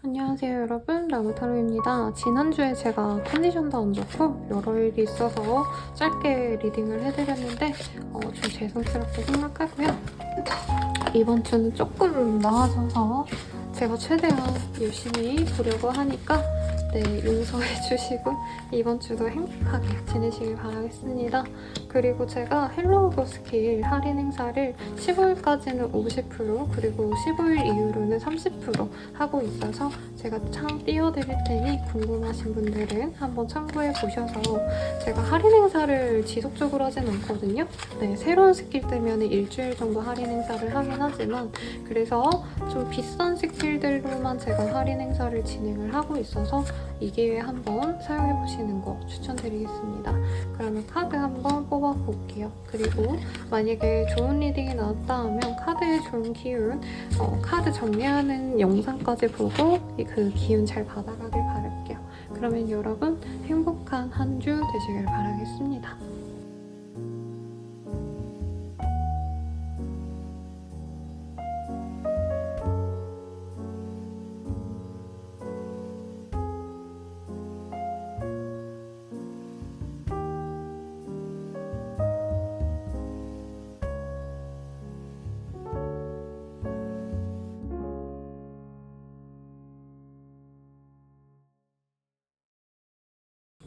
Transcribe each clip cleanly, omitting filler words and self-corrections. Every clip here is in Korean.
안녕하세요 여러분, 라무타로입니다. 지난주에 제가 컨디션도 안 좋고 여러 일이 있어서 짧게 리딩을 해드렸는데 좀 죄송스럽게 생각하고요. 이번 주는 조금 나아져서 제가 최대한 열심히 보려고 하니까 용서해주시고 이번 주도 행복하게 지내시길 바라겠습니다. 그리고 제가 헬로우 스킬 할인 행사를 15일까지는 50% 그리고 15일 이후로는 30% 하고 있어서 제가 창 띄워드릴 테니 궁금하신 분들은 한번 참고해 보셔서 제가 할인 행사를 지속적으로 하진 않거든요. 새로운 스킬 뜨면 일주일 정도 할인 행사를 하긴 하지만 그래서 좀 비싼 스킬들로만 제가 할인 행사를 진행을 하고 있어서 이 기회에 한번 사용해보시는 거 추천드리겠습니다. 그러면 카드 한번 뽑아볼게요. 그리고 만약에 좋은 리딩이 나왔다 하면 카드의 좋은 기운, 카드 정리하는 영상까지 보고 그 기운 잘 받아가길 바랄게요. 그러면 여러분 행복한 한 주 되시길 바라겠습니다.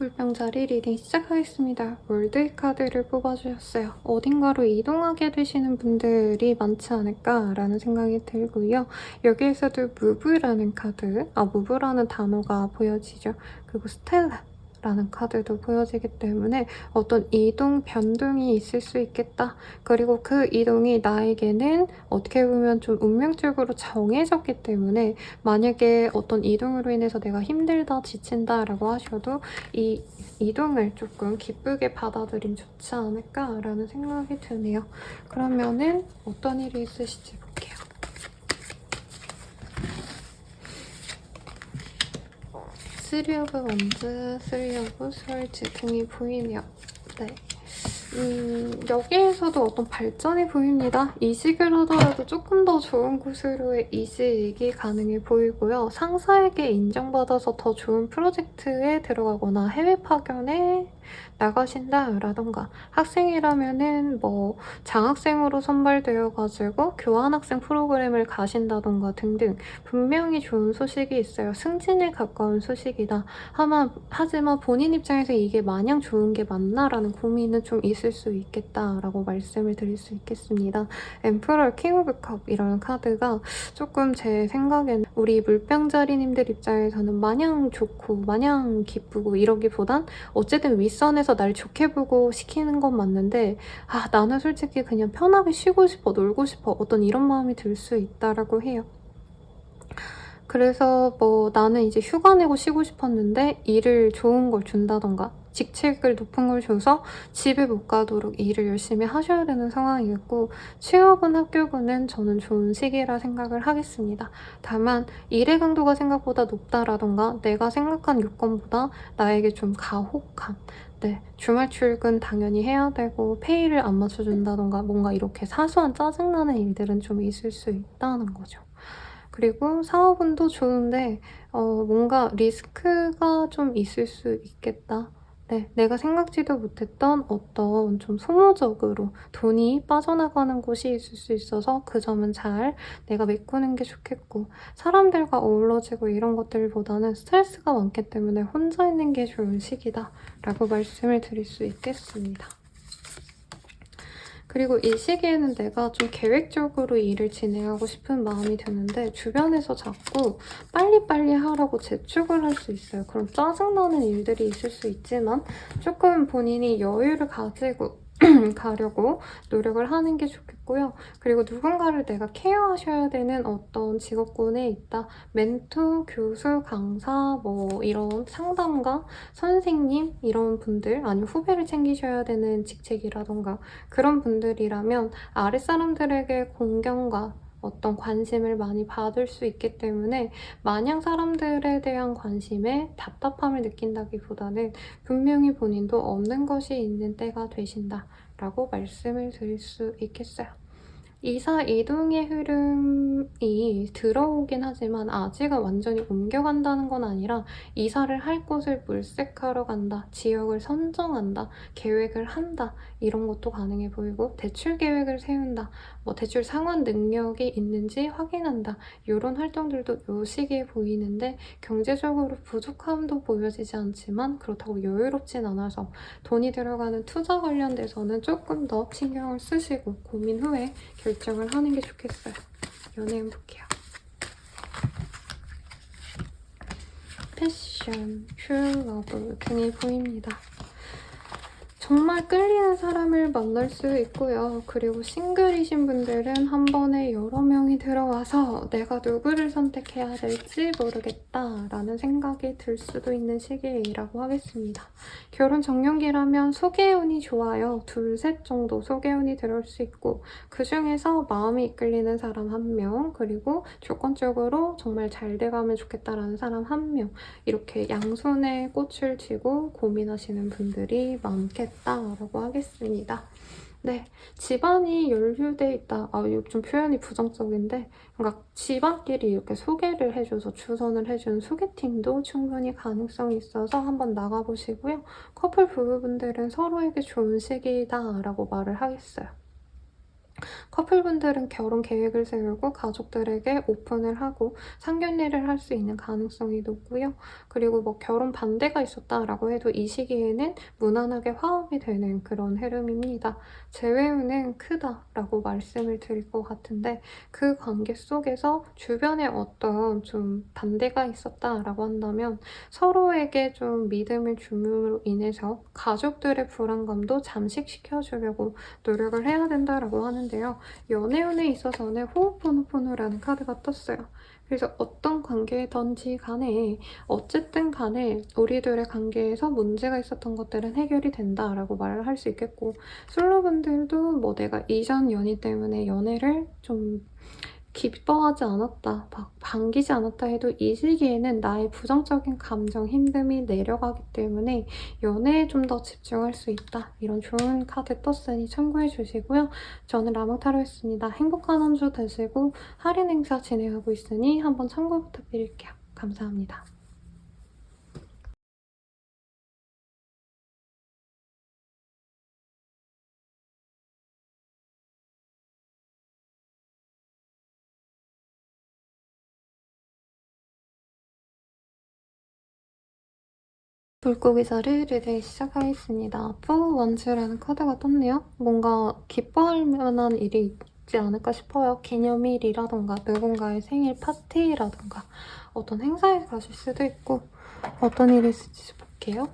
물병자리 리딩 시작하겠습니다. 월드 카드를 뽑아주셨어요. 어딘가로 이동하게 되시는 분들이 많지 않을까라는 생각이 들고요. 여기에서도 무브라는 카드, 무브라는 단어가 보여지죠. 그리고 스텔라 라는 카드도 보여지기 때문에 어떤 이동, 변동이 있을 수 있겠다. 그리고 그 이동이 나에게는 어떻게 보면 좀 운명적으로 정해졌기 때문에 만약에 어떤 이동으로 인해서 내가 힘들다, 지친다 라고 하셔도 이 이동을 조금 기쁘게 받아들이면 좋지 않을까라는 생각이 드네요. 그러면은 어떤 일이 있으실지 볼게요. 쓰리 오브 원즈, 쓰리 오브 스월즈 등이 보이네요. 여기에서도 어떤 발전이 보입니다. 이직을 하더라도 조금 더 좋은 곳으로의 이직이 가능해 보이고요. 상사에게 인정받아서 더 좋은 프로젝트에 들어가거나 해외 파견에 나가신다라던가 학생이라면은 장학생으로 선발되어가지고 교환학생 프로그램을 가신다던가 등등 분명히 좋은 소식이 있어요. 승진에 가까운 소식이다. 하지만 본인 입장에서 이게 마냥 좋은 게 맞나라는 고민은 좀 있을 수 있겠다라고 말씀을 드릴 수 있겠습니다. 엠퍼럴 킹 오브 컵 이라는 카드가 조금 제 생각엔 우리 물병자리님들 입장에서는 마냥 좋고 마냥 기쁘고 이러기보단 어쨌든 윗선에서 날 좋게 보고 시키는 건 맞는데 나는 솔직히 그냥 편하게 쉬고 싶어, 놀고 싶어 어떤 이런 마음이 들 수 있다라고 해요. 그래서 나는 이제 휴가 내고 쉬고 싶었는데 일을 좋은 걸 준다던가 직책을 높은 걸 줘서 집에 못 가도록 일을 열심히 하셔야 되는 상황이었고 취업은 합격은 저는 좋은 시기라 생각을 하겠습니다. 다만 일의 강도가 생각보다 높다라던가 내가 생각한 요건보다 나에게 좀 가혹한 주말 출근 당연히 해야 되고 페이를 안 맞춰준다던가 뭔가 이렇게 사소한 짜증나는 일들은 좀 있을 수 있다는 거죠. 그리고 사업운도 좋은데 뭔가 리스크가 좀 있을 수 있겠다. 내가 생각지도 못했던 어떤 좀 소모적으로 돈이 빠져나가는 곳이 있을 수 있어서 그 점은 잘 내가 메꾸는 게 좋겠고 사람들과 어우러지고 이런 것들보다는 스트레스가 많기 때문에 혼자 있는 게 좋은 시기다 라고 말씀을 드릴 수 있겠습니다. 그리고 이 시기에는 내가 좀 계획적으로 일을 진행하고 싶은 마음이 드는데 주변에서 자꾸 빨리빨리 하라고 재촉을 할 수 있어요. 그럼 짜증나는 일들이 있을 수 있지만 조금 본인이 여유를 가지고 가려고 노력을 하는 게 좋겠고요. 그리고 누군가를 내가 케어하셔야 되는 어떤 직업군에 있다. 멘토, 교수, 강사, 이런 상담가, 선생님 이런 분들 아니면 후배를 챙기셔야 되는 직책이라던가 그런 분들이라면 아랫사람들에게 공경과 어떤 관심을 많이 받을 수 있기 때문에 마냥 사람들에 대한 관심에 답답함을 느낀다기보다는 분명히 본인도 없는 것이 있는 때가 되신다 라고 말씀을 드릴 수 있겠어요. 이사 이동의 흐름이 들어오긴 하지만 아직은 완전히 옮겨간다는 건 아니라 이사를 할 곳을 물색하러 간다, 지역을 선정한다, 계획을 한다 이런 것도 가능해 보이고 대출 계획을 세운다, 뭐 대출 상환 능력이 있는지 확인한다 이런 활동들도 이 시기에 보이는데 경제적으로 부족함도 보여지지 않지만 그렇다고 여유롭진 않아서 돈이 들어가는 투자 관련돼서는 조금 더 신경을 쓰시고 고민 후에 결정을 하는 게 좋겠어요. 연애운 볼게요. 패션, 슈러브 등이 보입니다. 정말 끌리는 사람을 만날 수 있고요. 그리고 싱글이신 분들은 한 번에 여러 명이 들어와서 내가 누구를 선택해야 될지 모르겠다라는 생각이 들 수도 있는 시기라고 하겠습니다. 결혼 정년기라면 소개운이 좋아요. 둘, 셋 정도 소개운이 들어올 수 있고 그 중에서 마음이 이끌리는 사람 1명 그리고 조건적으로 정말 잘 돼가면 좋겠다라는 사람 1명 이렇게 양손에 꽃을 쥐고 고민하시는 분들이 많겠다. 라고 하겠습니다. 네, 집안이 연루돼 있다. 이거 좀 표현이 부정적인데 그러니까 집안끼리 이렇게 소개를 해줘서 주선을 해주는 소개팅도 충분히 가능성이 있어서 한번 나가보시고요. 커플 부부분들은 서로에게 좋은 시기다라고 말을 하겠어요. 커플분들은 결혼 계획을 세우고 가족들에게 오픈을 하고 상견례를 할 수 있는 가능성이 높고요. 그리고 뭐 결혼 반대가 있었다라고 해도 이 시기에는 무난하게 화합이 되는 그런 흐름입니다. 재회운은 크다라고 말씀을 드릴 것 같은데 그 관계 속에서 주변에 어떤 좀 반대가 있었다라고 한다면 서로에게 좀 믿음을 줌으로 인해서 가족들의 불안감도 잠식시켜주려고 노력을 해야 된다라고 하는데요. 연애운에 있어서는 호흡포노포노라는 카드가 떴어요. 그래서 어떤 관계든지 간에 어쨌든 간에 우리들의 관계에서 문제가 있었던 것들은 해결이 된다라고 말을 할 수 있겠고 솔로분들도 뭐 내가 이전 연인 때문에 연애를 좀 기뻐하지 않았다, 막 반기지 않았다 해도 이 시기에는 나의 부정적인 감정, 힘듦이 내려가기 때문에 연애에 좀 더 집중할 수 있다. 이런 좋은 카드 떴으니 참고해 주시고요. 저는 라몽타로였습니다. 행복한 한 주 되시고 할인 행사 진행하고 있으니 한번 참고 부탁드릴게요. 감사합니다. 물고기자를 리딩 시작하겠습니다. 포 원즈라는 카드가 떴네요. 뭔가 기뻐할 만한 일이 있지 않을까 싶어요. 기념일이라던가 누군가의 생일 파티라던가 어떤 행사에 가실 수도 있고 어떤 일이 있을지 볼게요.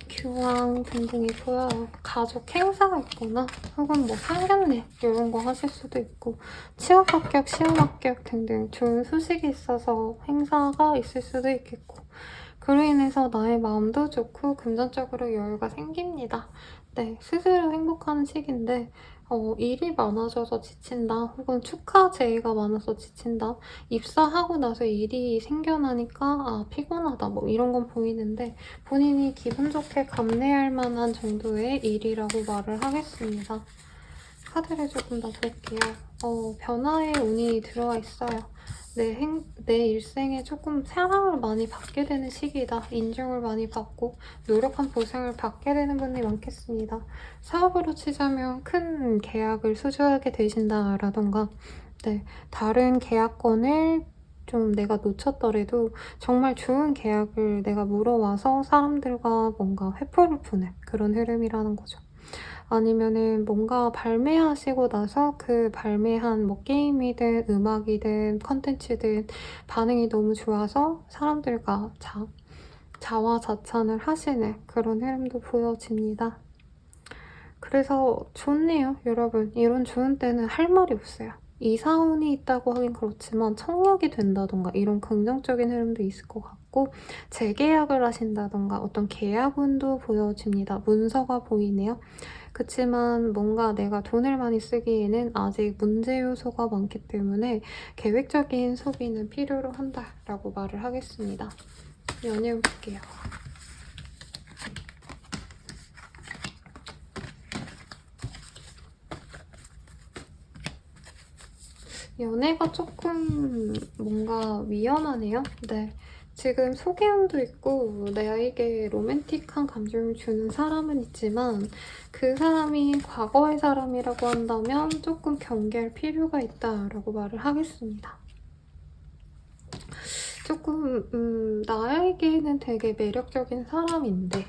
교황 등등이 보여요. 가족 행사가 있거나 혹은 뭐 상견례 이런 거 하실 수도 있고 취업 합격, 시험 합격 등등 좋은 소식이 있어서 행사가 있을 수도 있겠고 그로 인해서 나의 마음도 좋고 금전적으로 여유가 생깁니다. 네, 스스로 행복하는 시기인데 일이 많아져서 지친다 혹은 축하 제의가 많아서 지친다 입사하고 나서 일이 생겨나니까 피곤하다 뭐 이런 건 보이는데 본인이 기분 좋게 감내할 만한 정도의 일이라고 말을 하겠습니다. 카드를 조금 더 볼게요. 변화의 운이 들어와 있어요. 내 일생에 조금 사랑을 많이 받게 되는 시기이다. 인정을 많이 받고 노력한 보상을 받게 되는 분이 많겠습니다. 사업으로 치자면 큰 계약을 수주하게 되신다라던가 다른 계약권을 좀 내가 놓쳤더라도 정말 좋은 계약을 내가 물어와서 사람들과 뭔가 회포를 푸는 그런 흐름이라는 거죠. 아니면은 뭔가 발매하시고 나서 그 발매한 뭐 게임이든 음악이든 컨텐츠든 반응이 너무 좋아서 사람들과 자화자찬을 하시는 그런 흐름도 보여집니다. 그래서 좋네요, 여러분. 이런 좋은 때는 할 말이 없어요. 이사운이 있다고 하긴 그렇지만 청약이 된다던가 이런 긍정적인 흐름도 있을 것 같고 재계약을 하신다던가 어떤 계약운도 보여집니다. 문서가 보이네요. 그치만 뭔가 내가 돈을 많이 쓰기에는 아직 문제 요소가 많기 때문에 계획적인 소비는 필요로 한다라고 말을 하겠습니다. 연애 볼게요. 연애가 조금 뭔가 위험하네요. 네. 지금 소개팅도 있고 나에게 로맨틱한 감정을 주는 사람은 있지만 그 사람이 과거의 사람이라고 한다면 조금 경계할 필요가 있다라고 말을 하겠습니다. 조금 나에게는 되게 매력적인 사람인데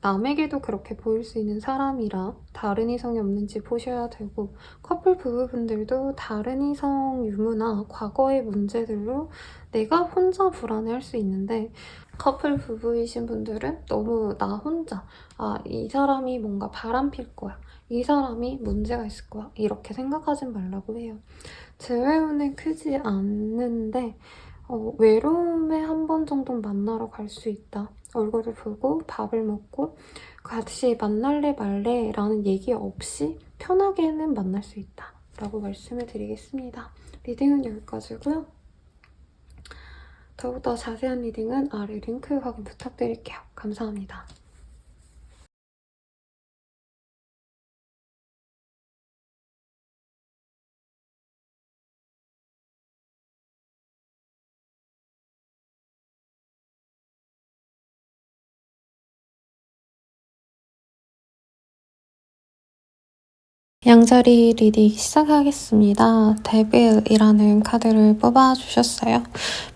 남에게도 그렇게 보일 수 있는 사람이라 다른 이성이 없는지 보셔야 되고, 커플 부부분들도 다른 이성 유무나 과거의 문제들로 내가 혼자 불안해할 수 있는데, 커플 부부이신 분들은 너무 나 혼자 이 사람이 뭔가 바람필 거야, 이 사람이 문제가 있을 거야, 이렇게 생각하진 말라고 해요. 제 외우는 크지 않는데 외로움에 한 번 정도 만나러 갈 수 있다. 얼굴을 보고 밥을 먹고 같이 만날래 말래 라는 얘기 없이 편하게는 만날 수 있다 라고 말씀을 드리겠습니다. 리딩은 여기까지고요. 더욱더 자세한 리딩은 아래 링크 확인 부탁드릴게요. 감사합니다. 양자리 리딩 시작하겠습니다. 데빌이라는 카드를 뽑아주셨어요.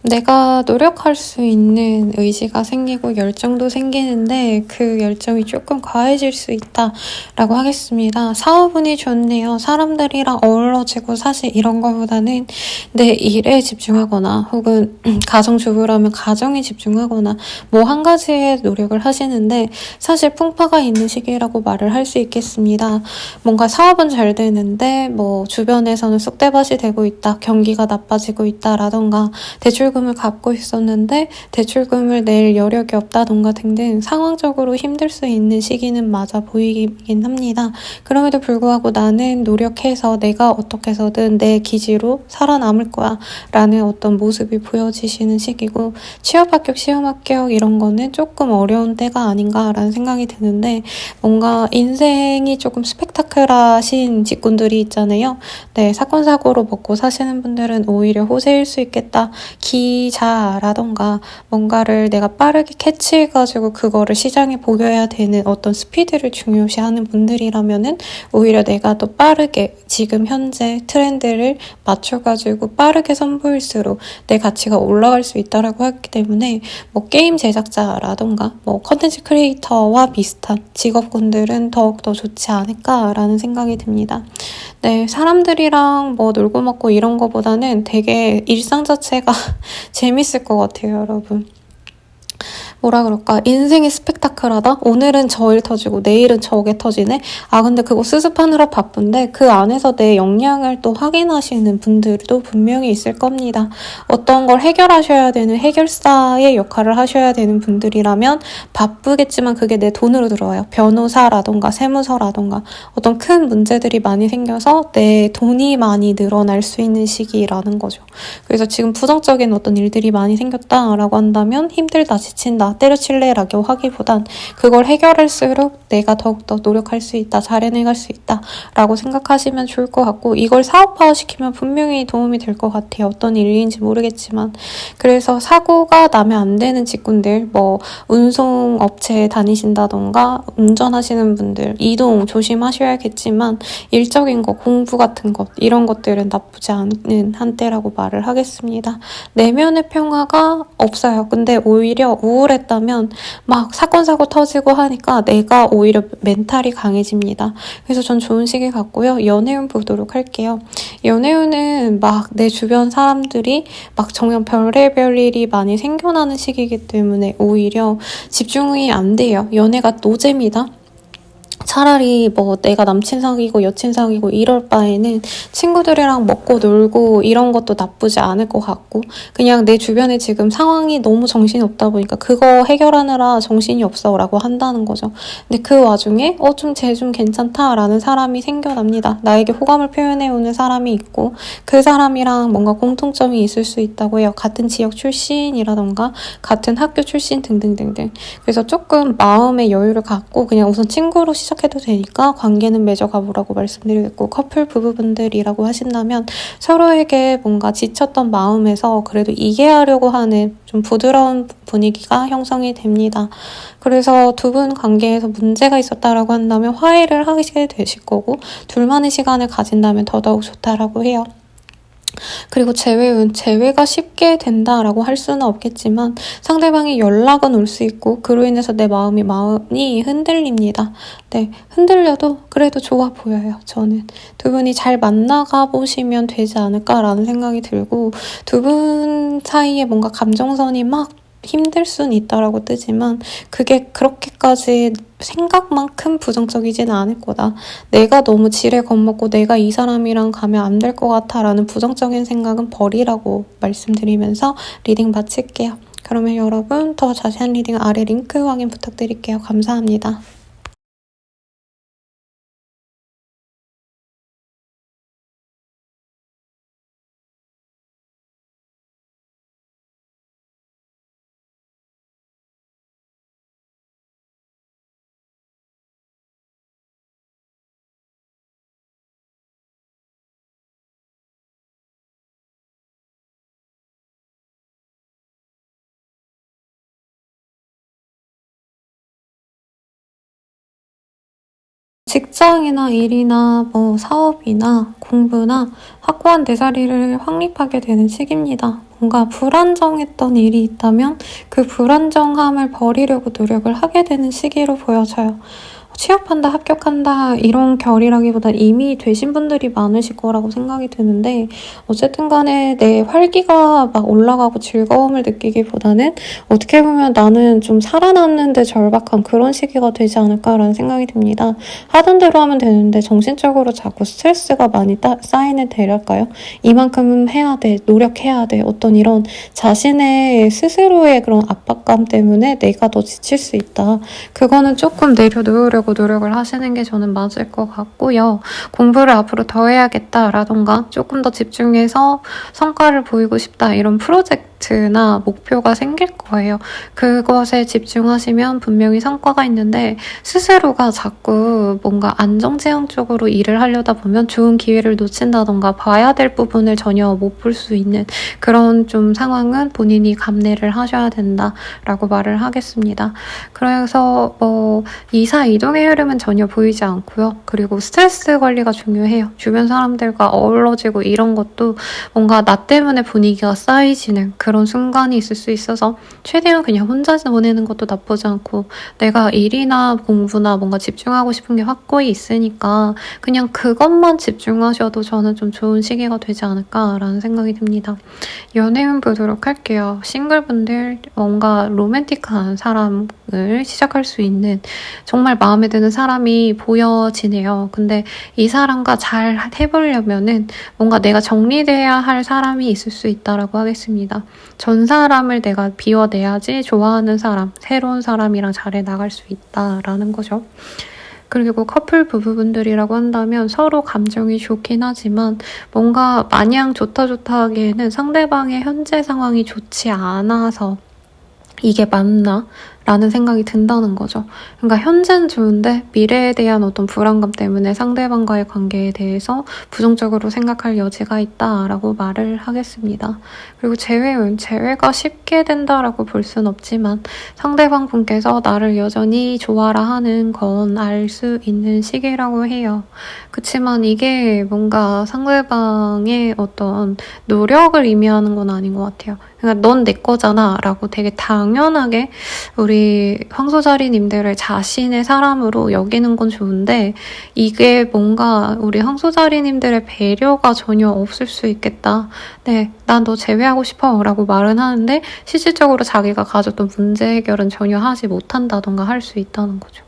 내가 노력할 수 있는 의지가 생기고 열정도 생기는데 그 열정이 조금 과해질 수 있다라고 하겠습니다. 사업운이 좋네요. 사람들이랑 어우러지고 사실 이런 거보다는 내 일에 집중하거나 혹은 가정주부라면 가정에 집중하거나 뭐 한 가지에 노력을 하시는데 사실 풍파가 있는 시기라고 말을 할 수 있겠습니다. 뭔가 사업은 잘 되는데 뭐 주변에서는 쑥대밭이 되고 있다, 경기가 나빠지고 있다라던가 대출금을 갚고 있었는데 대출금을 낼 여력이 없다던가 등등 상황적으로 힘들 수 있는 시기는 맞아 보이긴 합니다. 그럼에도 불구하고 나는 노력해서 내가 어떻게 해서든 내 기지로 살아남을 거야 라는 어떤 모습이 보여지시는 시기고, 취업 합격, 시험 합격 이런 거는 조금 어려운 때가 아닌가라는 생각이 드는데, 뭔가 인생이 조금 스펙타클하신 직군들이 있잖아요. 네, 사건 사고로 먹고 사시는 분들은 오히려 호세일 수 있겠다. 기자라던가 뭔가를 내가 빠르게 캐치해가지고 그거를 시장에 보여야 되는 어떤 스피드를 중요시하는 분들이라면은 오히려 내가 더 빠르게 지금 현재 트렌드를 맞춰가지고 빠르게 선보일수록 내 가치가 올라갈 수 있다라고 하기 때문에 뭐 게임 제작자라던가 뭐 컨텐츠 크리에이터와 비슷한 직업군들은 더욱더 좋지 않을까라는 생각이 듭니다. 네, 사람들이랑 뭐 놀고 먹고 이런 거보다는 되게 일상 자체가 재밌을 것 같아요, 여러분. 뭐라 그럴까, 인생이 스펙타클하다? 오늘은 저 일 터지고 내일은 저게 터지네? 근데 그거 수습하느라 바쁜데 그 안에서 내 역량을 또 확인하시는 분들도 분명히 있을 겁니다. 어떤 걸 해결하셔야 되는 해결사의 역할을 하셔야 되는 분들이라면 바쁘겠지만 그게 내 돈으로 들어와요. 변호사라던가 세무서라던가 어떤 큰 문제들이 많이 생겨서 내 돈이 많이 늘어날 수 있는 시기라는 거죠. 그래서 지금 부정적인 어떤 일들이 많이 생겼다라고 한다면 힘들다, 지친다, 때려칠래라고 하기보단 그걸 해결할수록 내가 더욱더 노력할 수 있다, 잘 해내갈 수 있다 라고 생각하시면 좋을 것 같고, 이걸 사업화시키면 분명히 도움이 될 것 같아요. 어떤 일인지 모르겠지만. 그래서 사고가 나면 안 되는 직군들, 뭐 운송업체에 다니신다던가 운전하시는 분들 이동 조심하셔야겠지만 일적인 거, 공부 같은 것 이런 것들은 나쁘지 않은 한때라고 말을 하겠습니다. 내면의 평화가 없어요. 근데 오히려 우울했다면 막 사건 사고 터지고 하니까 내가 오히려 멘탈이 강해집니다. 그래서 전 좋은 시기 같고요. 연애운 보도록 할게요. 연애운은 막 내 주변 사람들이 막 정말 별의별 일이 많이 생겨나는 시기이기 때문에 오히려 집중이 안 돼요. 연애가 노잼이다. 차라리 뭐 내가 남친 사귀고 여친 사귀고 이럴 바에는 친구들이랑 먹고 놀고 이런 것도 나쁘지 않을 것 같고, 그냥 내 주변에 지금 상황이 너무 정신이 없다 보니까 그거 해결하느라 정신이 없어 라고 한다는 거죠. 근데 그 와중에 쟤 좀 괜찮다 라는 사람이 생겨납니다. 나에게 호감을 표현해오는 사람이 있고 그 사람이랑 뭔가 공통점이 있을 수 있다고 해요. 같은 지역 출신이라던가 같은 학교 출신 등등등등. 그래서 조금 마음의 여유를 갖고 그냥 우선 친구로 시작 시작해도 되니까 관계는 맺어가 보라고 말씀드리겠고, 커플 부부분들이라고 하신다면 서로에게 뭔가 지쳤던 마음에서 그래도 이해하려고 하는 좀 부드러운 분위기가 형성이 됩니다. 그래서 두 분 관계에서 문제가 있었다라고 한다면 화해를 하게 되실 거고, 둘만의 시간을 가진다면 더더욱 좋다라고 해요. 그리고 재회가 쉽게 된다라고 할 수는 없겠지만 상대방이 연락은 올 수 있고, 그로 인해서 내 마음이 많이 흔들립니다. 네, 흔들려도 그래도 좋아 보여요. 저는 두 분이 잘 만나가 보시면 되지 않을까라는 생각이 들고, 두 분 사이에 뭔가 감정선이 막 힘들 수는 있다라고 뜨지만 그게 그렇게까지 생각만큼 부정적이진 않을 거다. 내가 너무 지레 겁먹고 내가 이 사람이랑 가면 안 될 것 같아 라는 부정적인 생각은 버리라고 말씀드리면서 리딩 마칠게요. 그러면 여러분 더 자세한 리딩 아래 링크 확인 부탁드릴게요. 감사합니다. 직장이나 일이나 뭐 사업이나 공부나 확고한 내 자리를 확립하게 되는 시기입니다. 뭔가 불안정했던 일이 있다면 그 불안정함을 버리려고 노력을 하게 되는 시기로 보여져요. 취업한다, 합격한다 이런 결이라기보단 이미 되신 분들이 많으실 거라고 생각이 드는데, 어쨌든 간에 내 활기가 막 올라가고 즐거움을 느끼기보다는 어떻게 보면 나는 좀 살아남는데 절박한 그런 시기가 되지 않을까라는 생각이 듭니다. 하던 대로 하면 되는데 정신적으로 자꾸 스트레스가 많이 쌓이는 대랄까요? 이만큼은 해야 돼, 노력해야 돼, 어떤 이런 자신의 스스로의 그런 압박감 때문에 내가 더 지칠 수 있다. 그거는 조금 내려놓으려고 노력을 하시는 게 저는 맞을 것 같고요. 공부를 앞으로 더 해야겠다라던가 조금 더 집중해서 성과를 보이고 싶다 이런 프로젝트나 목표가 생길 거예요. 그것에 집중하시면 분명히 성과가 있는데, 스스로가 자꾸 뭔가 안정지향 쪽으로 일을 하려다 보면 좋은 기회를 놓친다던가 봐야 될 부분을 전혀 못 볼 수 있는 그런 좀 상황은 본인이 감내를 하셔야 된다라고 말을 하겠습니다. 그래서 이사 이동의 흐름은 전혀 보이지 않고요. 그리고 스트레스 관리가 중요해요. 주변 사람들과 어우러지고 이런 것도 뭔가 나 때문에 분위기가 쌓이지는 그런 순간이 있을 수 있어서 최대한 그냥 혼자 보내는 것도 나쁘지 않고, 내가 일이나 공부나 뭔가 집중하고 싶은 게 확고히 있으니까 그냥 그것만 집중하셔도 저는 좀 좋은 시기가 되지 않을까라는 생각이 듭니다. 연애운 보도록 할게요. 싱글분들 뭔가 로맨틱한 사람을 시작할 수 있는 정말 마음에 드는 사람이 보여지네요. 근데 이 사람과 잘 해보려면은 뭔가 내가 정리돼야 할 사람이 있을 수 있다라고 하겠습니다. 전 사람을 내가 비워내야지 좋아하는 사람, 새로운 사람이랑 잘해 나갈 수 있다라는 거죠. 그리고 커플 부부분들이라고 한다면 서로 감정이 좋긴 하지만 뭔가 마냥 좋다 하기에는 상대방의 현재 상황이 좋지 않아서 이게 맞나? 라는 생각이 든다는 거죠. 그러니까 현재는 좋은데 미래에 대한 어떤 불안감 때문에 상대방과의 관계에 대해서 부정적으로 생각할 여지가 있다라고 말을 하겠습니다. 그리고 재회가 쉽게 된다라고 볼 수는 없지만 상대방 분께서 나를 여전히 좋아라 하는 건 알 수 있는 시기라고 해요. 그치만 이게 뭔가 상대방의 어떤 노력을 의미하는 건 아닌 것 같아요. 그러니까 넌 내 거잖아 라고 되게 당연하게 우리 황소자리님들을 자신의 사람으로 여기는 건 좋은데, 이게 뭔가 우리 황소자리님들의 배려가 전혀 없을 수 있겠다. 네, 난 너 제외하고 싶어 라고 말은 하는데 실질적으로 자기가 가졌던 문제 해결은 전혀 하지 못한다던가 할 수 있다는 거죠.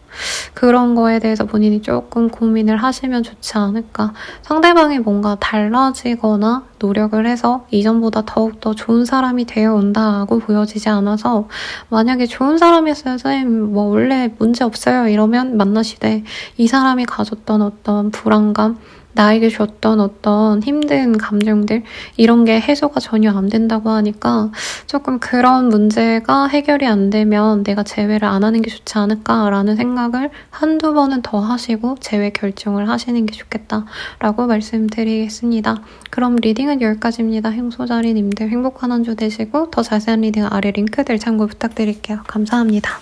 그런 거에 대해서 본인이 조금 고민을 하시면 좋지 않을까. 상대방이 뭔가 달라지거나 노력을 해서 이전보다 더욱더 좋은 사람이 되어 온다고 보여지지 않아서, 만약에 좋은 사람이었어요, 선생님 뭐 원래 문제 없어요 이러면 만나시되, 이 사람이 가졌던 어떤 불안감, 나에게 줬던 어떤 힘든 감정들 이런 게 해소가 전혀 안 된다고 하니까 조금 그런 문제가 해결이 안 되면 내가 재회를 안 하는 게 좋지 않을까라는 생각을 한두 번은 더 하시고 재회 결정을 하시는 게 좋겠다라고 말씀드리겠습니다. 그럼 리딩은 여기까지입니다. 행소자리님들 행복한 한 주 되시고 더 자세한 리딩 아래 링크들 참고 부탁드릴게요. 감사합니다.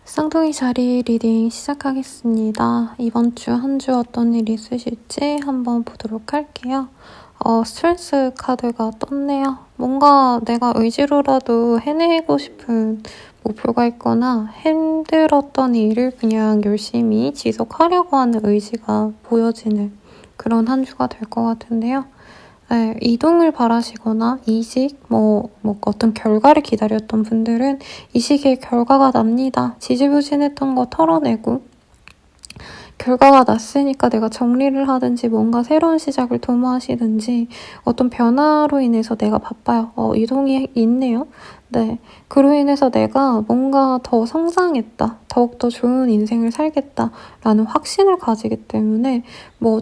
쌍둥이 자리 리딩 시작하겠습니다. 이번 주 한 주 어떤 일이 있으실지 한번 보도록 할게요. 스트레스 카드가 떴네요. 뭔가 내가 의지로라도 해내고 싶은 목표가 있거나 힘들었던 일을 그냥 열심히 지속하려고 하는 의지가 보여지는 그런 한 주가 될 것 같은데요. 네, 이동을 바라시거나 이직, 어떤 결과를 기다렸던 분들은 이 시기에 결과가 납니다. 지지부진했던 거 털어내고 결과가 났으니까 내가 정리를 하든지 뭔가 새로운 시작을 도모하시든지 어떤 변화로 인해서 내가 바빠요. 이동이 있네요. 네. 그로 인해서 내가 뭔가 더 성장했다. 더욱더 좋은 인생을 살겠다라는 확신을 가지기 때문에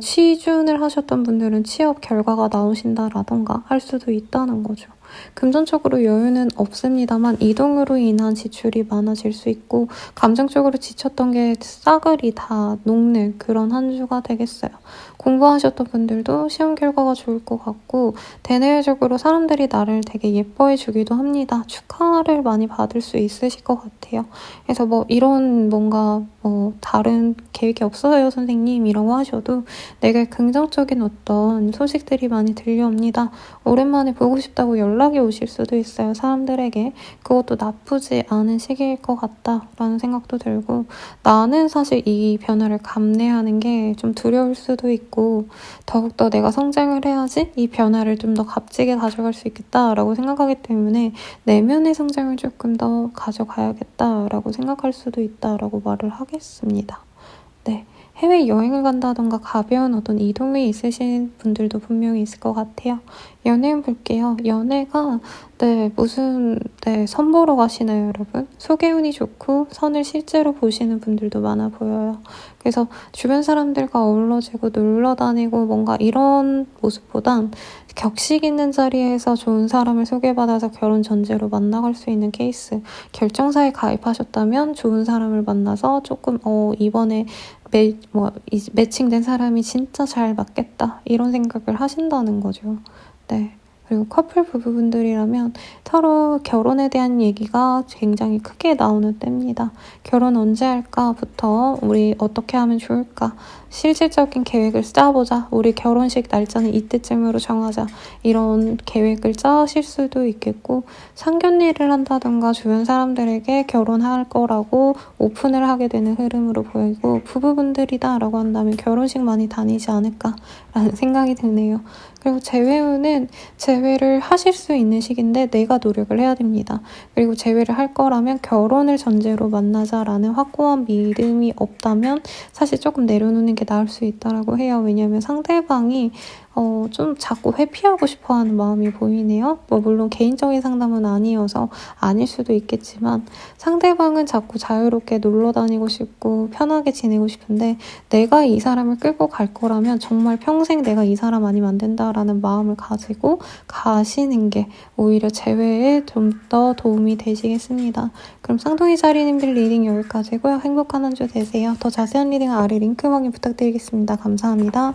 취준을 하셨던 분들은 취업 결과가 나오신다라던가 할 수도 있다는 거죠. 금전적으로 여유는 없습니다만 이동으로 인한 지출이 많아질 수 있고 감정적으로 지쳤던 게 싸그리 다 녹는 그런 한 주가 되겠어요. 공부하셨던 분들도 시험 결과가 좋을 것 같고 대내적으로 사람들이 나를 되게 예뻐해 주기도 합니다. 축하를 많이 받을 수 있으실 것 같아요. 그래서 이런 뭔가 다른 계획이 없어요 선생님 이라고 하셔도 내게 긍정적인 어떤 소식들이 많이 들려옵니다. 오랜만에 보고 싶다고 연락이 오실 수도 있어요. 사람들에게. 그것도 나쁘지 않은 시기일 것 같다라는 생각도 들고 나는 사실 이 변화를 감내하는 게 좀 두려울 수도 있고 더욱더 내가 성장을 해야지 이 변화를 좀 더 값지게 가져갈 수 있겠다라고 생각하기 때문에 내면의 성장을 조금 더 가져가야겠다라고 생각할 수도 있다라고 말을 하겠습니다. 네. 해외여행을 간다던가 가벼운 어떤 이동이 있으신 분들도 분명히 있을 것 같아요. 연애운 볼게요. 연애가 선 보러 가시나요, 여러분? 소개운이 좋고 선을 실제로 보시는 분들도 많아 보여요. 그래서 주변 사람들과 어우러지고 놀러 다니고 뭔가 이런 모습보단 격식 있는 자리에서 좋은 사람을 소개받아서 결혼 전제로 만나갈 수 있는 케이스. 결정사에 가입하셨다면 좋은 사람을 만나서 조금 이번에 매칭된 사람이 진짜 잘 맞겠다 이런 생각을 하신다는 거죠. 네. 그리고 커플 부부분들이라면 서로 결혼에 대한 얘기가 굉장히 크게 나오는 때입니다. 결혼 언제 할까부터 우리 어떻게 하면 좋을까? 실질적인 계획을 짜보자. 우리 결혼식 날짜는 이때쯤으로 정하자. 이런 계획을 짜실 수도 있겠고 상견례를 한다든가 주변 사람들에게 결혼할 거라고 오픈을 하게 되는 흐름으로 보이고 부부분들이다라고 한다면 결혼식 많이 다니지 않을까라는 생각이 드네요. 그리고 재회운은 재회를 하실 수 있는 시기인데 내가 노력을 해야 됩니다. 그리고 재회를 할 거라면 결혼을 전제로 만나자라는 확고한 믿음이 없다면 사실 조금 내려놓는 게 나을 수 있다고 해요. 왜냐하면 상대방이 좀 자꾸 회피하고 싶어하는 마음이 보이네요. 물론 개인적인 상담은 아니어서 아닐 수도 있겠지만 상대방은 자꾸 자유롭게 놀러 다니고 싶고 편하게 지내고 싶은데 내가 이 사람을 끌고 갈 거라면 정말 평생 내가 이 사람 아니면 안 된다라는 마음을 가지고 가시는 게 오히려 재회에 좀 더 도움이 되시겠습니다. 그럼 쌍둥이 자리님들 리딩 여기까지고요. 행복한 한 주 되세요. 더 자세한 리딩 아래 링크 확인 부탁드리겠습니다. 감사합니다.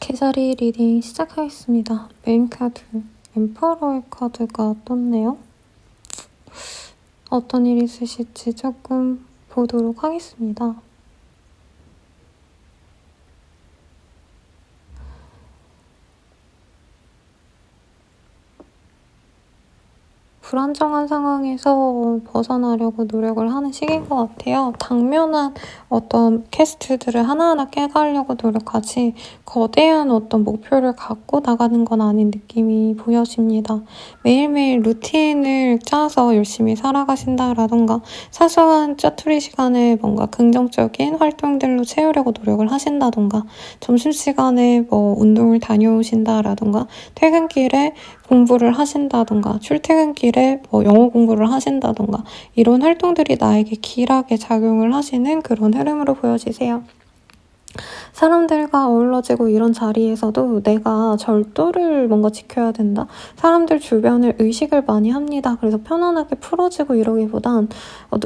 개자리 리딩 시작하겠습니다. 메인 카드, 엠퍼러의 카드가 떴네요. 어떤 일이 있으실지 조금 보도록 하겠습니다. 불안정한 상황에서 벗어나려고 노력을 하는 시기인 것 같아요. 당면한 어떤 퀘스트들을 하나하나 깨가려고 노력하지 거대한 어떤 목표를 갖고 나가는 건 아닌 느낌이 보여집니다. 매일매일 루틴을 짜서 열심히 살아가신다라던가 사소한 짜투리 시간을 뭔가 긍정적인 활동들로 채우려고 노력을 하신다던가 점심시간에 뭐 운동을 다녀오신다라던가 퇴근길에 공부를 하신다던가 출퇴근길에 뭐 영어 공부를 하신다던가 이런 활동들이 나에게 길하게 작용을 하시는 그런 흐름으로 보여지세요. 사람들과 어우러지고 이런 자리에서도 내가 절도를 뭔가 지켜야 된다? 사람들 주변을 의식을 많이 합니다. 그래서 편안하게 풀어지고 이러기보단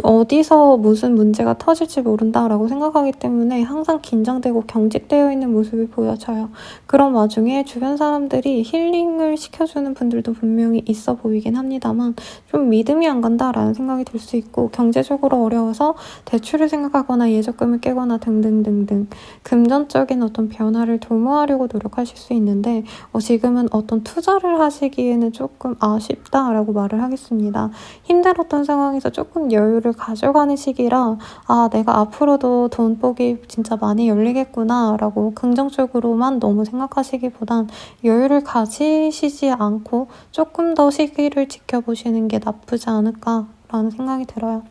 어디서 무슨 문제가 터질지 모른다라고 생각하기 때문에 항상 긴장되고 경직되어 있는 모습이 보여져요. 그런 와중에 주변 사람들이 힐링을 시켜주는 분들도 분명히 있어 보이긴 합니다만 좀 믿음이 안 간다라는 생각이 들 수 있고 경제적으로 어려워서 대출을 생각하거나 예적금을 깨거나 등등등등 금전적인 어떤 변화를 도모하려고 노력하실 수 있는데 지금은 어떤 투자를 하시기에는 조금 아쉽다라고 말을 하겠습니다. 힘들었던 상황에서 조금 여유를 가져가는 시기라 내가 앞으로도 돈복이 진짜 많이 열리겠구나 라고 긍정적으로만 너무 생각하시기보단 여유를 가지시지 않고 조금 더 시기를 지켜보시는 게 나쁘지 않을까라는 생각이 들어요.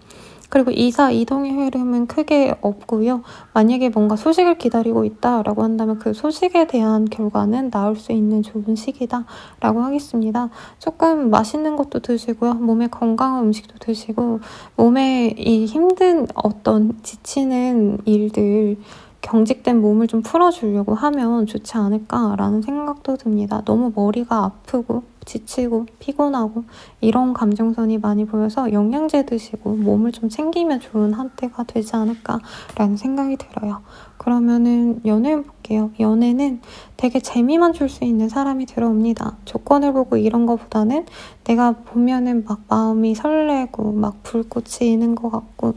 그리고 이사, 이동의 흐름은 크게 없고요. 만약에 뭔가 소식을 기다리고 있다라고 한다면 그 소식에 대한 결과는 나올 수 있는 좋은 시기다라고 하겠습니다. 조금 맛있는 것도 드시고요. 몸에 건강한 음식도 드시고 몸에 이 힘든 어떤 지치는 일들 경직된 몸을 좀 풀어주려고 하면 좋지 않을까라는 생각도 듭니다. 너무 머리가 아프고 지치고 피곤하고 이런 감정선이 많이 보여서 영양제 드시고 몸을 좀 챙기면 좋은 한때가 되지 않을까라는 생각이 들어요. 그러면은 연애 볼게요. 연애는 되게 재미만 줄 수 있는 사람이 들어옵니다. 조건을 보고 이런 거보다는 내가 보면은 막 마음이 설레고 막 불꽃이 있는 것 같고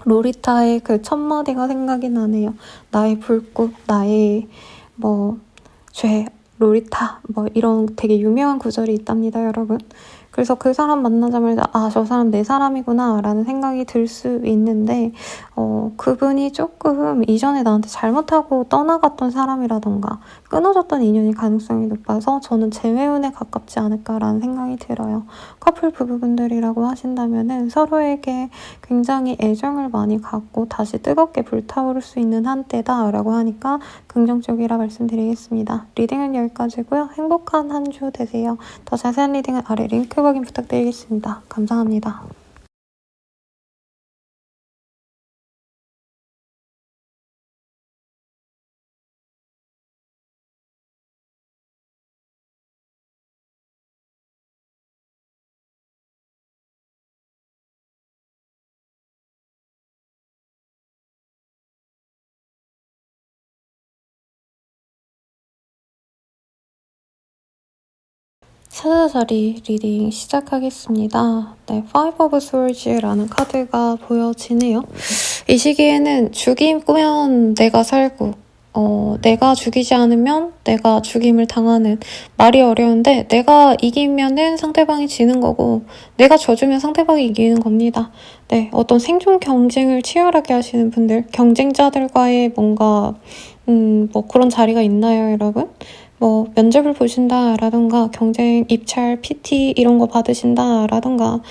로리타의 그 첫 마디가 생각이 나네요. 나의 불꽃, 나의 죄, 로리타 이런 되게 유명한 구절이 있답니다, 여러분. 그래서 그 사람 만나자마자 저 사람 내 사람이구나 라는 생각이 들 수 있는데 그분이 조금 이전에 나한테 잘못하고 떠나갔던 사람이라던가 끊어졌던 인연일 가능성이 높아서 저는 재회운에 가깝지 않을까라는 생각이 들어요. 커플 부부분들이라고 하신다면은 서로에게 굉장히 애정을 많이 갖고 다시 뜨겁게 불타오를 수 있는 한때다라고 하니까 긍정적이라 말씀드리겠습니다. 리딩은 여기까지고요. 행복한 한 주 되세요. 더 자세한 리딩은 아래 링크 확인 부탁드리겠습니다. 감사합니다. 사자자리 리딩 시작하겠습니다. 네, Five of Swords라는 카드가 보여지네요. 이 시기에는 죽이면 내가 살고 내가 죽이지 않으면 내가 죽임을 당하는 말이 어려운데 내가 이기면은 상대방이 지는 거고 내가 져주면 상대방이 이기는 겁니다. 네, 어떤 생존 경쟁을 치열하게 하시는 분들, 경쟁자들과의 뭔가 그런 자리가 있나요, 여러분? 면접을 보신다라던가 경쟁, 입찰, PT 이런 거 받으신다라던가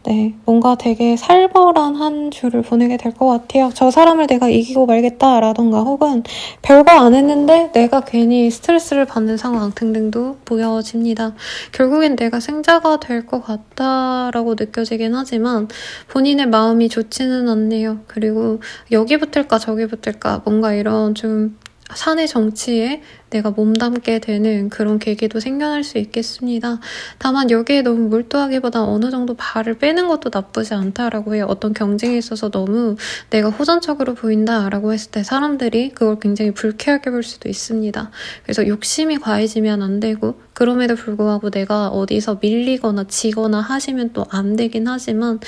네, 뭔가 되게 살벌한 한 주를 보내게 될 것 같아요. 저 사람을 내가 이기고 말겠다라던가 혹은 별거 안 했는데 내가 괜히 스트레스를 받는 상황 등등도 보여집니다. 결국엔 내가 승자가 될 것 같다라고 느껴지긴 하지만 본인의 마음이 좋지는 않네요. 그리고 여기 붙을까 저기 붙을까 뭔가 이런 좀 사내 정치에 내가 몸담게 되는 그런 계기도 생겨날 수 있겠습니다. 다만 여기에 너무 몰두하기보다 어느 정도 발을 빼는 것도 나쁘지 않다라고 해요. 어떤 경쟁에 있어서 너무 내가 호전적으로 보인다라고 했을 때 사람들이 그걸 굉장히 불쾌하게 볼 수도 있습니다. 그래서 욕심이 과해지면 안 되고, 그럼에도 불구하고 내가 어디서 밀리거나 지거나 하시면 또 안 되긴 하지만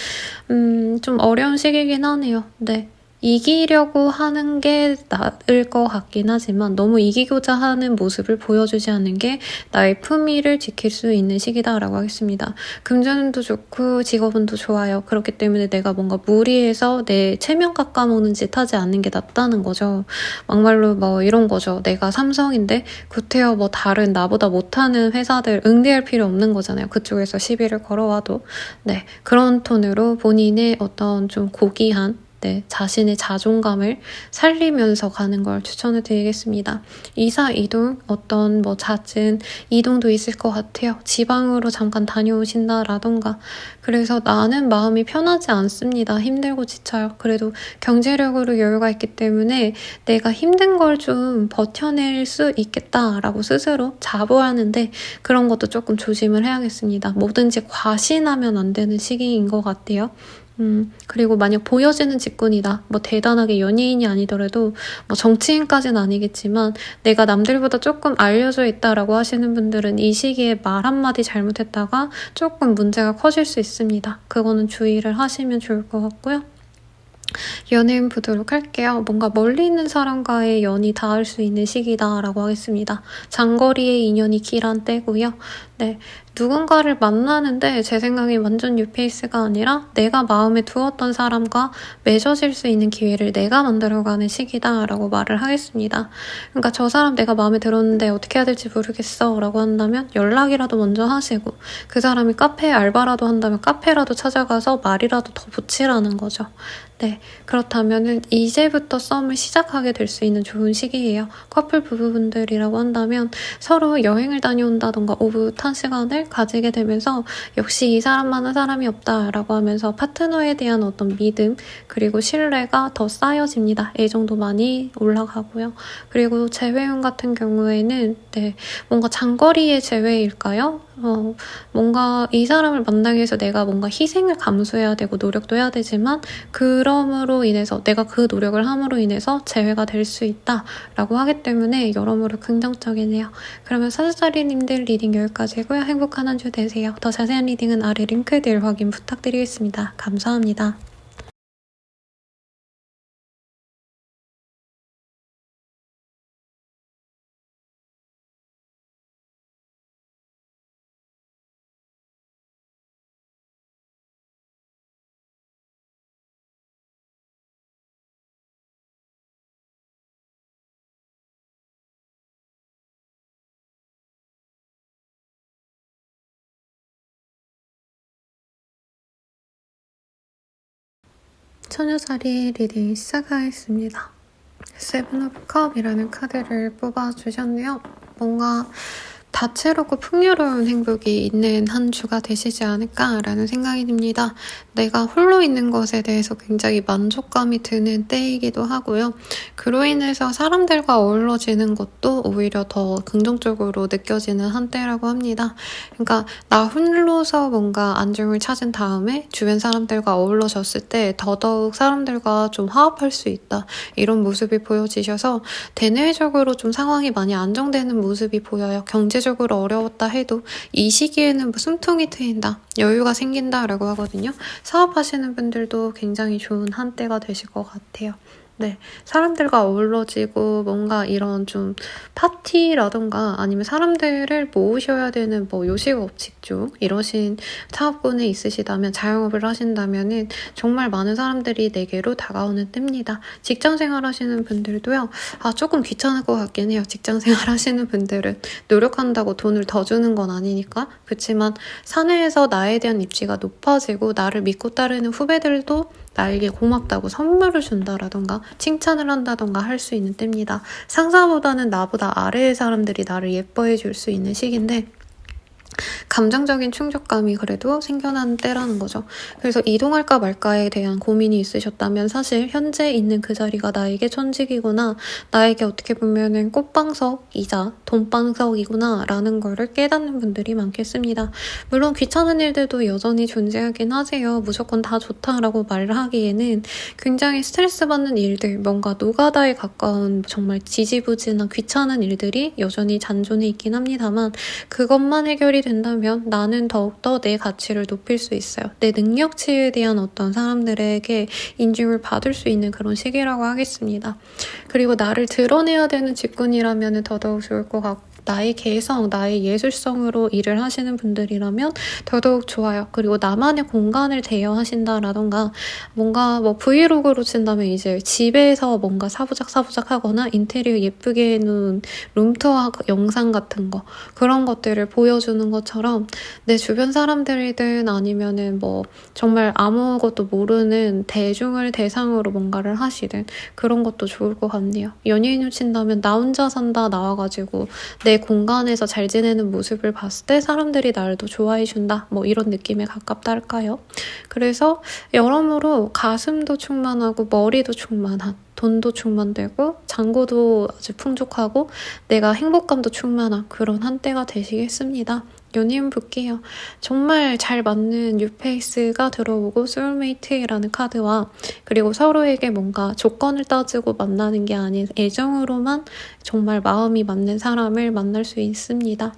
좀 어려운 시기긴 하네요. 네. 이기려고 하는 게 나을 것 같긴 하지만 너무 이기고자 하는 모습을 보여주지 않는 게 나의 품위를 지킬 수 있는 시기다라고 하겠습니다. 금전운도 좋고 직업운도 좋아요. 그렇기 때문에 내가 뭔가 무리해서 내 체면 깎아먹는 짓 하지 않는 게 낫다는 거죠. 막말로 뭐 이런 거죠. 내가 삼성인데 구태여 뭐 다른 나보다 못하는 회사들 응대할 필요 없는 거잖아요. 그쪽에서 시비를 걸어와도. 네, 그런 톤으로 본인의 어떤 좀 고귀한 자신의 자존감을 살리면서 가는 걸 추천을 드리겠습니다. 이사, 이동, 어떤 뭐 잦은 이동도 있을 것 같아요. 지방으로 잠깐 다녀오신다라던가. 그래서 나는 마음이 편하지 않습니다. 힘들고 지쳐요. 그래도 경제력으로 여유가 있기 때문에 내가 힘든 걸 좀 버텨낼 수 있겠다라고 스스로 자부하는데, 그런 것도 조금 조심을 해야겠습니다. 뭐든지 과신하면 안 되는 시기인 것 같아요. 그리고 만약 보여지는 직군이다. 뭐 대단하게 연예인이 아니더라도 뭐 정치인까지는 아니겠지만 내가 남들보다 조금 알려져 있다라고 하시는 분들은 이 시기에 말 한마디 잘못했다가 조금 문제가 커질 수 있습니다. 그거는 주의를 하시면 좋을 것 같고요. 연애운 보도록 할게요. 뭔가 멀리 있는 사람과의 연이 닿을 수 있는 시기다라고 하겠습니다. 장거리의 인연이 길한 때고요. 네, 누군가를 만나는데 제 생각에 완전 뉴페이스가 아니라 내가 마음에 두었던 사람과 맺어질 수 있는 기회를 내가 만들어가는 시기다라고 말을 하겠습니다. 그러니까 저 사람 내가 마음에 들었는데 어떻게 해야 될지 모르겠어 라고 한다면 연락이라도 먼저 하시고, 그 사람이 카페에 알바라도 한다면 카페라도 찾아가서 말이라도 더 붙이라는 거죠. 네, 그렇다면은 이제부터 썸을 시작하게 될 수 있는 좋은 시기예요. 커플 부부분들이라고 한다면 서로 여행을 다녀온다던가 오붓한 시간을 가지게 되면서 역시 이 사람만한 사람이 없다라고 하면서 파트너에 대한 어떤 믿음 그리고 신뢰가 더 쌓여집니다. 애정도 많이 올라가고요. 그리고 재회운 같은 경우에는 뭔가 장거리의 재회일까요? 뭔가 이 사람을 만나기 위해서 내가 뭔가 희생을 감수해야 되고 노력도 해야 되지만, 그럼으로 인해서 내가 그 노력을 함으로 인해서 재회가 될 수 있다라고 하기 때문에 여러모로 긍정적이네요. 그러면 사주자리님들 리딩 여기까지고요. 행복한 한 주 되세요. 더 자세한 리딩은 아래 링크들 확인 부탁드리겠습니다. 감사합니다. 처녀자리 리딩 시작하겠습니다. 세븐 오브 컵이라는 카드를 뽑아주셨네요. 뭔가 다채롭고 풍요로운 행복이 있는 한 주가 되시지 않을까라는 생각이 듭니다. 내가 홀로 있는 것에 대해서 굉장히 만족감이 드는 때이기도 하고요. 그로 인해서 사람들과 어우러지는 것도 오히려 더 긍정적으로 느껴지는 한때라고 합니다. 그러니까 나 홀로서 뭔가 안정을 찾은 다음에 주변 사람들과 어우러졌을 때 더더욱 사람들과 좀 화합할 수 있다. 이런 모습이 보여지셔서 대내적으로 좀 상황이 많이 안정되는 모습이 보여요. 경제적으로 어려웠다 해도 이 시기에는 뭐 숨통이 트인다, 여유가 생긴다라고 하거든요. 사업하시는 분들도 굉장히 좋은 한때가 되실 것 같아요. 네, 사람들과 어우러지고 뭔가 이런 좀 파티라던가 아니면 사람들을 모으셔야 되는 뭐 요식업직 쪽 이러신 사업군에 있으시다면, 자영업을 하신다면은 정말 많은 사람들이 내게로 다가오는 때입니다. 직장생활 하시는 분들도요. 조금 귀찮을 것 같긴 해요. 직장생활 하시는 분들은 노력한다고 돈을 더 주는 건 아니니까. 그렇지만 사내에서 나에 대한 입지가 높아지고 나를 믿고 따르는 후배들도 나에게 고맙다고 선물을 준다라던가 칭찬을 한다던가 할 수 있는 때입니다. 상사보다는 나보다 아래의 사람들이 나를 예뻐해 줄 수 있는 시기인데, 감정적인 충족감이 그래도 생겨난 때라는 거죠. 그래서 이동할까 말까에 대한 고민이 있으셨다면 사실 현재 있는 그 자리가 나에게 천직이구나, 나에게 어떻게 보면은 꽃방석이자 돈방석이구나 라는 거를 깨닫는 분들이 많겠습니다. 물론 귀찮은 일들도 여전히 존재하긴 하세요. 무조건 다 좋다라고 말을 하기에는 굉장히 스트레스 받는 일들, 뭔가 노가다에 가까운 정말 지지부진한 귀찮은 일들이 여전히 잔존해 있긴 합니다만, 그것만 해결이 된다면 나는 더욱더 내 가치를 높일 수 있어요. 내 능력치에 대한 어떤 사람들에게 인증을 받을 수 있는 그런 시기라고 하겠습니다. 그리고 나를 드러내야 되는 직군이라면 더더욱 좋을 것 같고, 나의 개성, 나의 예술성으로 일을 하시는 분들이라면 더더욱 좋아요. 그리고 나만의 공간을 대여하신다라던가, 뭔가 뭐 브이로그로 친다면 이제 집에서 뭔가 사부작 하거나 인테리어 예쁘게 해놓은 룸투어 영상 같은 거, 그런 것들을 보여주는 것처럼 내 주변 사람들이든 아니면은 뭐 정말 아무것도 모르는 대중을 대상으로 뭔가를 하시든 그런 것도 좋을 것 같네요. 연예인을 친다면 나 혼자 산다 나와가지고 내 공간에서 잘 지내는 모습을 봤을 때 사람들이 나를 더 좋아해준다, 뭐 이런 느낌에 가깝다 할까요? 그래서 여러모로 가슴도 충만하고 머리도 충만한, 돈도 충만되고 잔고도 아주 풍족하고 내가 행복감도 충만한 그런 한때가 되시겠습니다. 연인 볼게요. 정말 잘 맞는 뉴페이스가 들어오고 소울메이트라는 카드와, 그리고 서로에게 뭔가 조건을 따지고 만나는 게 아닌 애정으로만 정말 마음이 맞는 사람을 만날 수 있습니다.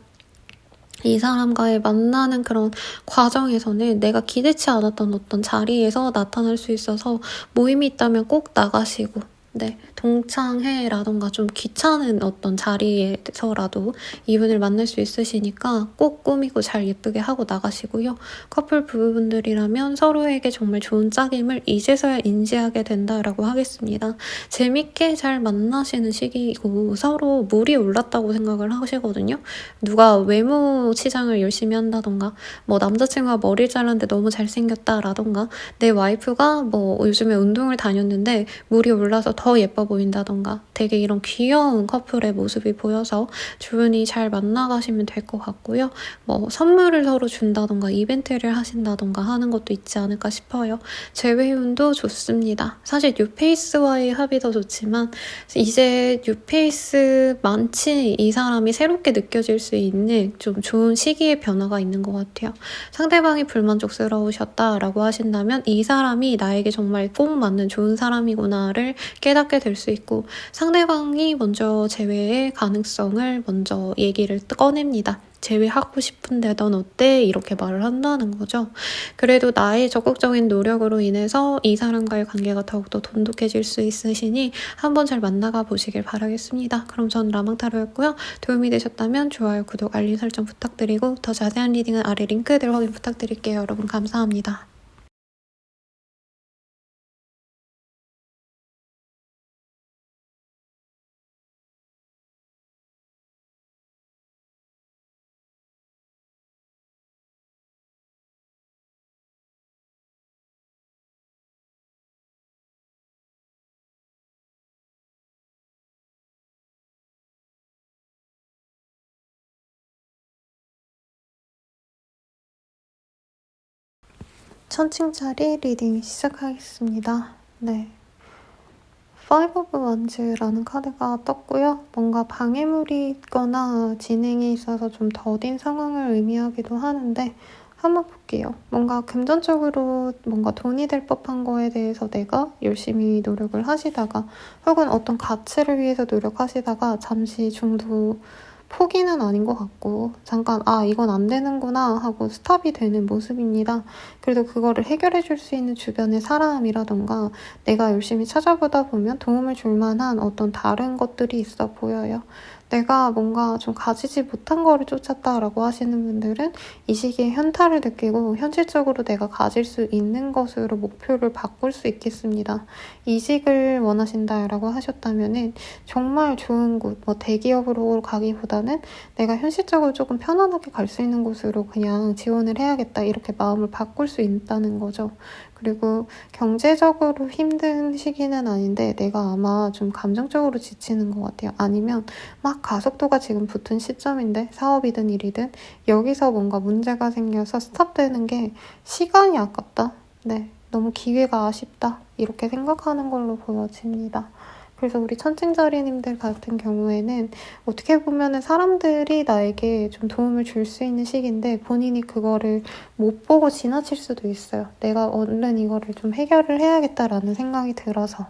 이 사람과의 만나는 그런 과정에서는 내가 기대치 않았던 어떤 자리에서 나타날 수 있어서 모임이 있다면 꼭 나가시고, 네, 동창회라던가 좀 귀찮은 어떤 자리에서라도 이분을 만날 수 있으시니까 꼭 꾸미고 잘 예쁘게 하고 나가시고요. 커플 부부분들이라면 서로에게 정말 좋은 짝임을 이제서야 인지하게 된다라고 하겠습니다. 재밌게 잘 만나시는 시기이고 서로 물이 올랐다고 생각을 하시거든요. 누가 외모 치장을 열심히 한다던가, 뭐 남자친구가 머리 잘랐는데 너무 잘생겼다라던가, 내 와이프가 뭐 요즘에 운동을 다녔는데 물이 올라서 더 예뻐 보인다던가, 되게 이런 귀여운 커플의 모습이 보여서 주변이 잘 만나가시면 될 것 같고요. 뭐 선물을 서로 준다던가 이벤트를 하신다던가 하는 것도 있지 않을까 싶어요. 재회운도 좋습니다. 사실 뉴페이스와의 합이 더 좋지만 이제 뉴페이스만치 이 사람이 새롭게 느껴질 수 있는 좀 좋은 시기의 변화가 있는 것 같아요. 상대방이 불만족스러우셨다라고 하신다면 이 사람이 나에게 정말 꼭 맞는 좋은 사람이구나를 깨닫게 될 수 있고, 상대방이 먼저 재회의 가능성을 먼저 얘기를 꺼냅니다. 재회하고 싶은데 넌 어때? 이렇게 말을 한다는 거죠. 그래도 나의 적극적인 노력으로 인해서 이 사람과의 관계가 더욱더 돈독해질 수 있으시니 한번 잘 만나가 보시길 바라겠습니다. 그럼 전 라망타로였고요. 도움이 되셨다면 좋아요, 구독, 알림 설정 부탁드리고 더 자세한 리딩은 아래 링크들 확인 부탁드릴게요. 여러분 감사합니다. 천칭짜리 리딩 시작하겠습니다. 네. 파이브 오브 원즈라는 카드가 떴고요. 뭔가 방해물이 있거나 진행에 있어서 좀 더딘 상황을 의미하기도 하는데 한번 볼게요. 뭔가 금전적으로 뭔가 돈이 될 법한 거에 대해서 내가 열심히 노력을 하시다가, 혹은 어떤 가치를 위해서 노력하시다가 잠시 중도 포기는 아닌 것 같고 잠깐 이건 안 되는구나 하고 스탑이 되는 모습입니다. 그래도 그거를 해결해 줄 수 있는 주변의 사람이라던가 내가 열심히 찾아보다 보면 도움을 줄 만한 어떤 다른 것들이 있어 보여요. 내가 뭔가 좀 가지지 못한 거를 쫓았다라고 하시는 분들은 이 시기에 현타를 느끼고 현실적으로 내가 가질 수 있는 것으로 목표를 바꿀 수 있겠습니다. 이직을 원하신다라고 하셨다면은 정말 좋은 곳, 뭐 대기업으로 가기보다는 내가 현실적으로 조금 편안하게 갈 수 있는 곳으로 그냥 지원을 해야겠다, 이렇게 마음을 바꿀 수 있다는 거죠. 그리고 경제적으로 힘든 시기는 아닌데 내가 아마 좀 감정적으로 지치는 것 같아요. 아니면 막 가속도가 지금 붙은 시점인데 사업이든 일이든 여기서 뭔가 문제가 생겨서 스탑되는 게 시간이 아깝다. 네, 너무 기회가 아쉽다. 이렇게 생각하는 걸로 보여집니다. 그래서 우리 천칭자리님들 같은 경우에는 어떻게 보면은 사람들이 나에게 좀 도움을 줄 수 있는 시기인데 본인이 그거를 못 보고 지나칠 수도 있어요. 내가 얼른 이거를 좀 해결을 해야겠다라는 생각이 들어서.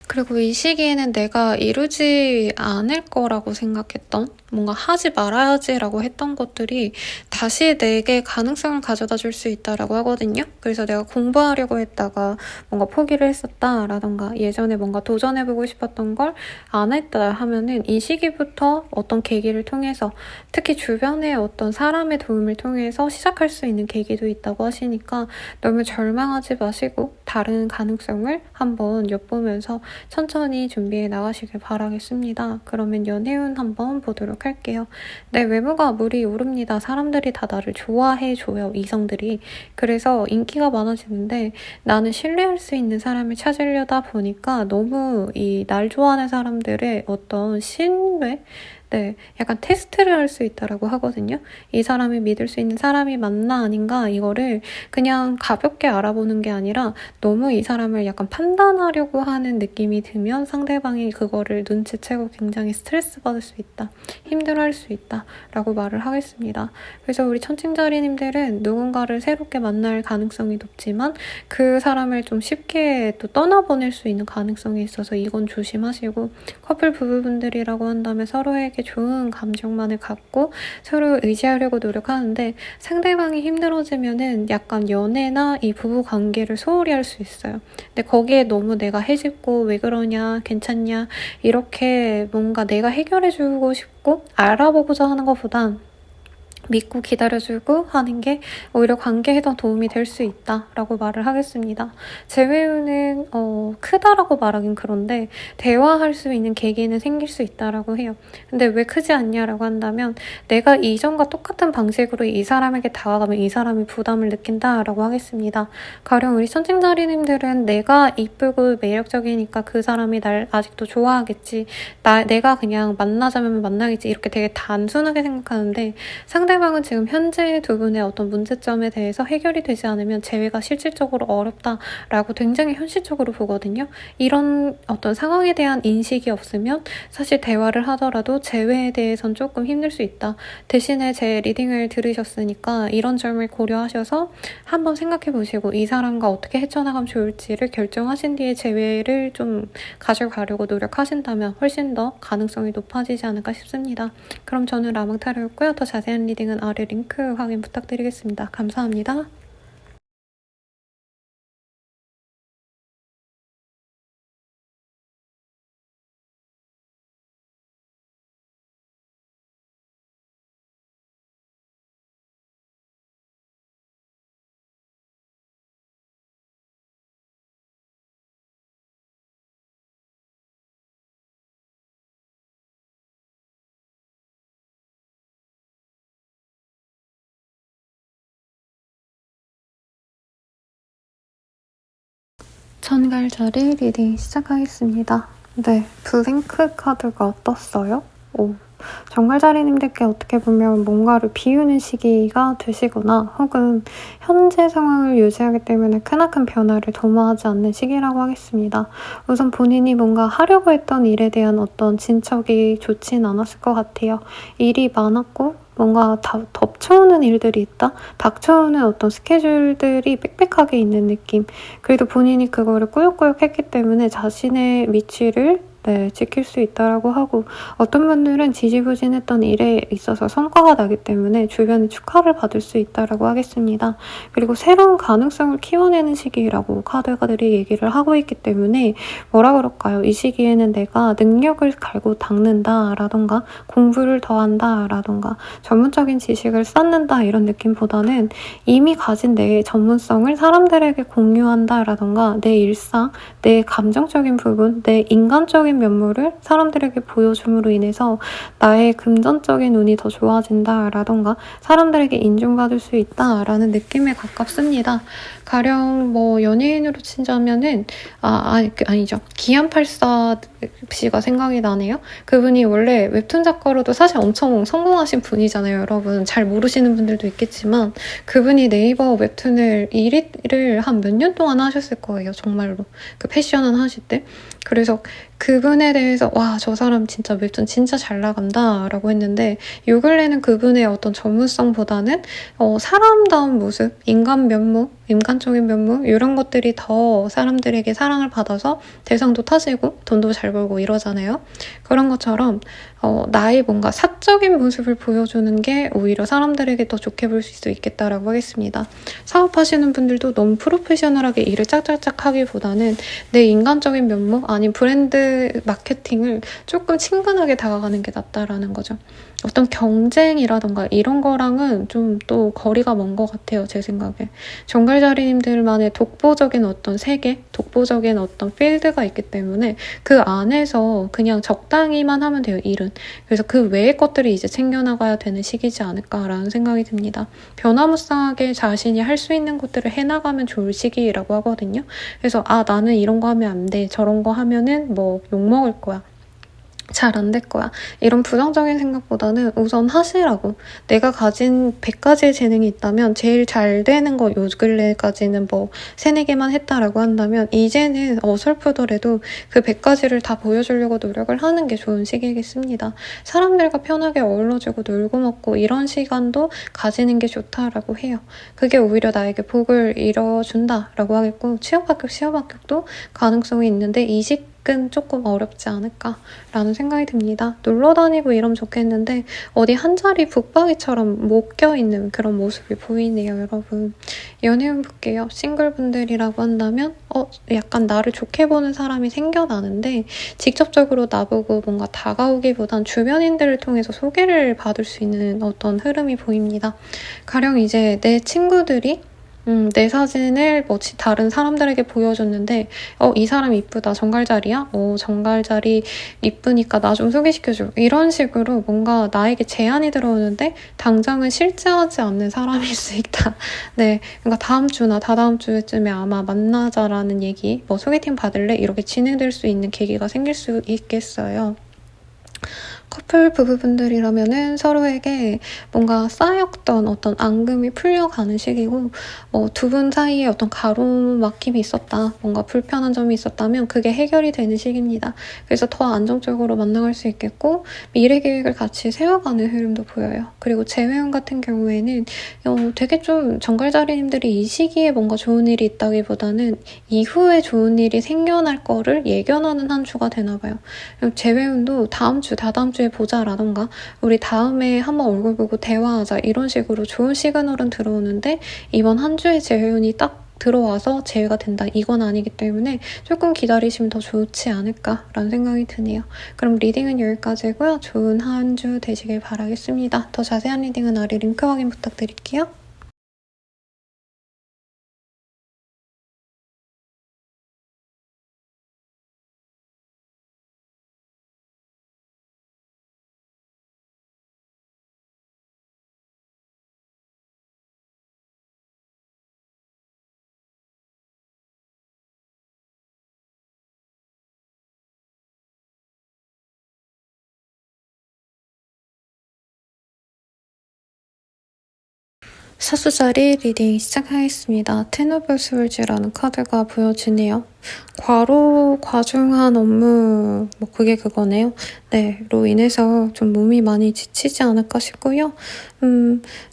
그리고 이 시기에는 내가 이루지 않을 거라고 생각했던, 뭔가 하지 말아야지라고 했던 것들이 다시 내게 가능성을 가져다 줄 수 있다라고 하거든요. 그래서 내가 공부하려고 했다가 뭔가 포기를 했었다라던가 예전에 뭔가 도전해보고 싶었던 걸 안 했다 하면은 이 시기부터 어떤 계기를 통해서, 특히 주변의 어떤 사람의 도움을 통해서 시작할 수 있는 계기도 있다고 하시니까 너무 절망하지 마시고 다른 가능성을 한번 엿보면서 천천히 준비해 나가시길 바라겠습니다. 그러면 연애운 한번 보도록 할게요. 내 외모가 물이 오릅니다. 사람들이 다 나를 좋아해줘요. 이성들이. 그래서 인기가 많아지는데 나는 신뢰할 수 있는 사람을 찾으려다 보니까 너무 이 날 좋아하는 사람들의 어떤 신뢰? 네, 약간 테스트를 할 수 있다라고 하거든요. 이 사람이 믿을 수 있는 사람이 맞나 아닌가 이거를 그냥 가볍게 알아보는 게 아니라 너무 이 사람을 약간 판단하려고 하는 느낌이 들면 상대방이 그거를 눈치채고 굉장히 스트레스 받을 수 있다, 힘들어할 수 있다 라고 말을 하겠습니다. 그래서 우리 천칭자리님들은 누군가를 새롭게 만날 가능성이 높지만 그 사람을 좀 쉽게 또 떠나보낼 수 있는 가능성이 있어서 이건 조심하시고, 커플 부부분들이라고 한다면 서로에게 좋은 감정만을 갖고 서로 의지하려고 노력하는데 상대방이 힘들어지면은 약간 연애나 이 부부 관계를 소홀히 할 수 있어요. 근데 거기에 너무 내가 해집고 왜 그러냐, 괜찮냐 이렇게 뭔가 내가 해결해주고 싶고 알아보고자 하는 것보단 믿고 기다려주고 하는 게 오히려 관계에 더 도움이 될 수 있다라고 말을 하겠습니다. 재회유는 크다라고 말하긴 그런데 대화할 수 있는 계기는 생길 수 있다라고 해요. 근데 왜 크지 않냐라고 한다면 내가 이전과 똑같은 방식으로 이 사람에게 다가가면 이 사람이 부담을 느낀다라고 하겠습니다. 가령 우리 천칭자리님들은 내가 이쁘고 매력적이니까 그 사람이 날 아직도 좋아하겠지, 내가 그냥 만나자면 만나겠지 이렇게 되게 단순하게 생각하는데 상대방은 지금 현재 두 분의 어떤 문제점에 대해서 해결이 되지 않으면 재회가 실질적으로 어렵다라고 굉장히 현실적으로 보거든요. 이런 어떤 상황에 대한 인식이 없으면 사실 대화를 하더라도 재회에 대해선 조금 힘들 수 있다. 대신에 제 리딩을 들으셨으니까 이런 점을 고려하셔서 한번 생각해 보시고 이 사람과 어떻게 헤쳐나가면 좋을지를 결정하신 뒤에 재회를 좀 가져가려고 노력하신다면 훨씬 더 가능성이 높아지지 않을까 싶습니다. 그럼 저는 라망타로였고요. 더 자세한 리딩은 아래 링크 확인 부탁드리겠습니다. 감사합니다. 천갈자리 리딩 시작하겠습니다. 네, 블랭크 카드가 떴어요. 오, 정갈자리님들께 어떻게 보면 뭔가를 비우는 시기가 되시거나 혹은 현재 상황을 유지하기 때문에 크나큰 변화를 도모하지 않는 시기라고 하겠습니다. 우선 본인이 뭔가 하려고 했던 일에 대한 어떤 진척이 좋진 않았을 것 같아요. 일이 많았고 뭔가 덮쳐오는 일들이 있다? 닥쳐오는 어떤 스케줄들이 빽빽하게 있는 느낌. 그래도 본인이 그거를 꾸역꾸역 했기 때문에 자신의 위치를 지킬 수 있다라고 하고, 어떤 분들은 지지부진했던 일에 있어서 성과가 나기 때문에 주변에 축하를 받을 수 있다라고 하겠습니다. 그리고 새로운 가능성을 키워내는 시기라고 카드가들이 얘기를 하고 있기 때문에 뭐라 그럴까요? 이 시기에는 내가 능력을 갈고 닦는다라던가 공부를 더 한다라던가 전문적인 지식을 쌓는다 이런 느낌보다는 이미 가진 내 전문성을 사람들에게 공유한다라던가 내 일상, 내 감정적인 부분, 내 인간적인 인간적인 면모를 사람들에게 보여줌으로 인해서 나의 금전적인 운이 더 좋아진다라던가 사람들에게 인정받을 수 있다라는 느낌에 가깝습니다. 가령 뭐 연예인으로 치자면은 아니죠. 기안84 씨가 생각이 나네요. 그분이 원래 웹툰 작가로도 사실 엄청 성공하신 분이잖아요. 여러분 잘 모르시는 분들도 있겠지만 그분이 네이버 웹툰을 1위를 한 몇 년 동안 하셨을 거예요. 정말로 그 패션은 하실 때. 그래서 그분에 대해서 와, 저 사람 진짜 웹툰 진짜 잘 나간다 라고 했는데 요 근래는 그분의 어떤 전문성보다는 사람다운 모습, 인간 면모, 인간적인 면모 이런 것들이 더 사람들에게 사랑을 받아서 대상도 타지고 돈도 잘 벌고 이러잖아요. 그런 것처럼 나의 뭔가 사적인 모습을 보여주는 게 오히려 사람들에게 더 좋게 볼 수 있겠다라고 하겠습니다. 사업하시는 분들도 너무 프로페셔널하게 일을 짝짝짝 하기보다는 내 인간적인 면모 아닌 브랜드 마케팅을 조금 친근하게 다가가는 게 낫다라는 거죠. 어떤 경쟁이라던가 이런 거랑은 좀 또 거리가 먼 것 같아요. 제 생각에. 정갈자리님들만의 독보적인 어떤 세계, 독보적인 어떤 필드가 있기 때문에 그 안에서 그냥 적당히만 하면 돼요. 일은. 그래서 그 외의 것들이 이제 챙겨나가야 되는 시기지 않을까라는 생각이 듭니다. 변화무쌍하게 자신이 할 수 있는 것들을 해나가면 좋을 시기라고 하거든요. 그래서 나는 이런 거 하면 안 돼. 저런 거 하면은 뭐 욕먹을 거야. 잘 안 될 거야. 이런 부정적인 생각보다는 우선 하시라고. 내가 가진 100가지의 재능이 있다면 제일 잘 되는 거 요 근래까지는 뭐 3-4개만 했다라고 한다면 이제는 어설프더라도 그 100가지를 다 보여주려고 노력을 하는 게 좋은 시기겠습니다. 사람들과 편하게 어우러지고 놀고 먹고 이런 시간도 가지는 게 좋다라고 해요. 그게 오히려 나에게 복을 이뤄준다라고 하겠고 취업 합격, 시험 합격도 가능성이 있는데 이직은 조금 어렵지 않을까라는 생각이 듭니다. 놀러 다니고 이러면 좋겠는데 어디 한 자리 북박이처럼 못 껴있는 그런 모습이 보이네요, 여러분. 연애운 볼게요. 싱글분들이라고 한다면 약간 나를 좋게 보는 사람이 생겨나는데 직접적으로 나보고 뭔가 다가오기보단 주변인들을 통해서 소개를 받을 수 있는 어떤 흐름이 보입니다. 가령 이제 내 친구들이 내 사진을 뭐 다른 사람들에게 보여줬는데 이 사람 이쁘다. 정갈자리야? 정갈자리 이쁘니까 나 좀 소개시켜줘. 이런 식으로 뭔가 나에게 제안이 들어오는데 당장은 실제하지 않는 사람일 수 있다. 네, 그러니까 다음 주나 다다음 주쯤에 아마 만나자라는 얘기, 뭐 소개팅 받을래? 이렇게 진행될 수 있는 계기가 생길 수 있겠어요. 커플 부부분들이라면은 서로에게 뭔가 쌓였던 어떤 앙금이 풀려가는 시기고 두 분 사이에 어떤 가로막힘이 있었다, 뭔가 불편한 점이 있었다면 그게 해결이 되는 시기입니다. 그래서 더 안정적으로 만나갈 수 있겠고 미래 계획을 같이 세워가는 흐름도 보여요. 그리고 재회원 같은 경우에는 되게 좀 정갈자리님들이 이 시기에 뭔가 좋은 일이 있다기보다는 이후에 좋은 일이 생겨날 거를 예견하는 한 주가 되나 봐요. 재회원도 다음 주, 다다음 주에 보자라던가 우리 다음에 한번 얼굴 보고 대화하자 이런 식으로 좋은 시그널은 들어오는데 이번 한 주의 재회운이 딱 들어와서 재회가 된다 이건 아니기 때문에 조금 기다리시면 더 좋지 않을까라는 생각이 드네요. 그럼 리딩은 여기까지고요. 좋은 한 주 되시길 바라겠습니다. 더 자세한 리딩은 아래 링크 확인 부탁드릴게요. 사수자리 리딩 시작하겠습니다. 텐 오브 스월즈라는 카드가 보여지네요. 과중한 업무, 그게 그거네요. 네, 로 인해서 좀 몸이 많이 지치지 않을까 싶고요.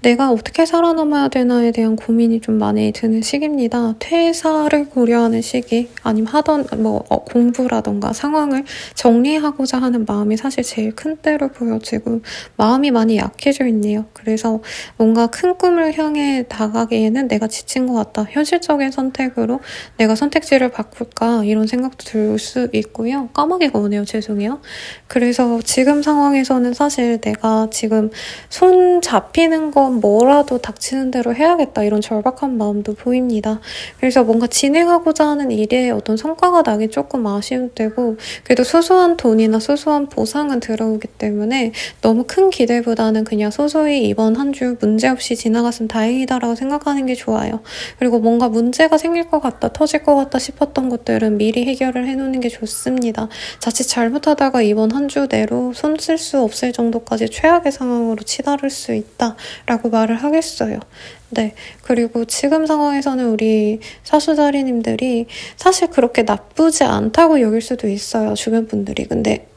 내가 어떻게 살아남아야 되나에 대한 고민이 좀 많이 드는 시기입니다. 퇴사를 고려하는 시기, 아니면 하던 공부라던가 상황을 정리하고자 하는 마음이 사실 제일 큰 때로 보여지고 마음이 많이 약해져 있네요. 그래서 뭔가 큰 꿈을 향해 나가기에는 내가 지친 것 같다. 현실적인 선택으로 내가 선택지를 해줄까 이런 생각도 들 수 있고요. 까마귀가 오네요. 죄송해요. 그래서 지금 상황에서는 사실 내가 지금 손 잡히는 건 뭐라도 닥치는 대로 해야겠다 이런 절박한 마음도 보입니다. 그래서 뭔가 진행하고자 하는 일에 어떤 성과가 나기 조금 아쉬운 때고 그래도 소소한 돈이나 소소한 보상은 들어오기 때문에 너무 큰 기대보다는 그냥 소소히 이번 한 주 문제없이 지나갔으면 다행이다라고 생각하는 게 좋아요. 그리고 뭔가 문제가 생길 것 같다, 터질 것 같다 싶었던 것들은 미리 해결을 해놓는 게 좋습니다. 자칫 잘못하다가 이번 한 주 내로 손 쓸 수 없을 정도까지 최악의 상황으로 치달을 수 있다라고 말을 하겠어요. 네. 그리고 지금 상황에서는 우리 사수자리님들이 사실 그렇게 나쁘지 않다고 여길 수도 있어요. 주변 분들이. 근데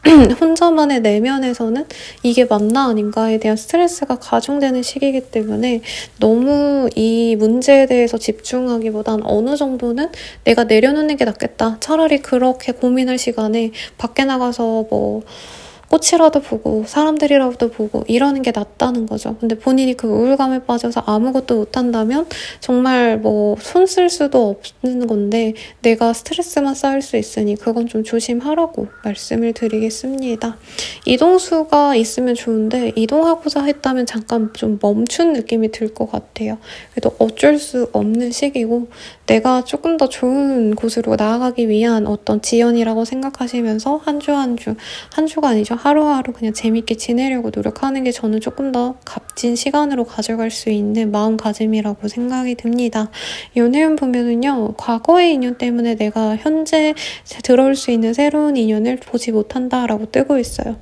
혼자만의 내면에서는 이게 맞나 아닌가에 대한 스트레스가 가중되는 시기이기 때문에 너무 이 문제에 대해서 집중하기보단 어느 정도는 내가 내려놓는 게 낫겠다. 차라리 그렇게 고민할 시간에 밖에 나가서 뭐 꽃이라도 보고 사람들이라도 보고 이러는 게 낫다는 거죠. 근데 본인이 그 우울감에 빠져서 아무것도 못한다면 정말 뭐 손 쓸 수도 없는 건데 내가 스트레스만 쌓일 수 있으니 그건 좀 조심하라고 말씀을 드리겠습니다. 이동수가 있으면 좋은데 이동하고자 했다면 잠깐 좀 멈춘 느낌이 들 것 같아요. 그래도 어쩔 수 없는 시기고 내가 조금 더 좋은 곳으로 나아가기 위한 어떤 지연이라고 생각하시면서 한 주가 아니죠. 하루하루 그냥 재밌게 지내려고 노력하는 게 저는 조금 더 값진 시간으로 가져갈 수 있는 마음가짐이라고 생각이 듭니다. 연애운 보면은요. 과거의 인연 때문에 내가 현재 들어올 수 있는 새로운 인연을 보지 못한다라고 뜨고 있어요.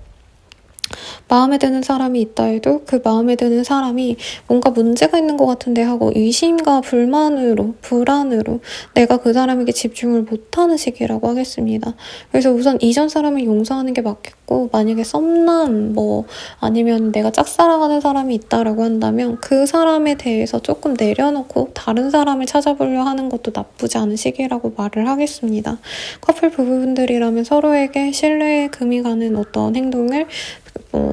마음에 드는 사람이 있다 해도 그 마음에 드는 사람이 뭔가 문제가 있는 것 같은데 하고 의심과 불안으로 내가 그 사람에게 집중을 못하는 시기라고 하겠습니다. 그래서 우선 이전 사람을 용서하는 게 맞겠고 만약에 썸남 아니면 내가 짝사랑하는 사람이 있다라고 한다면 그 사람에 대해서 조금 내려놓고 다른 사람을 찾아보려 하는 것도 나쁘지 않은 시기라고 말을 하겠습니다. 커플 부부분들이라면 서로에게 신뢰에 금이 가는 어떤 행동을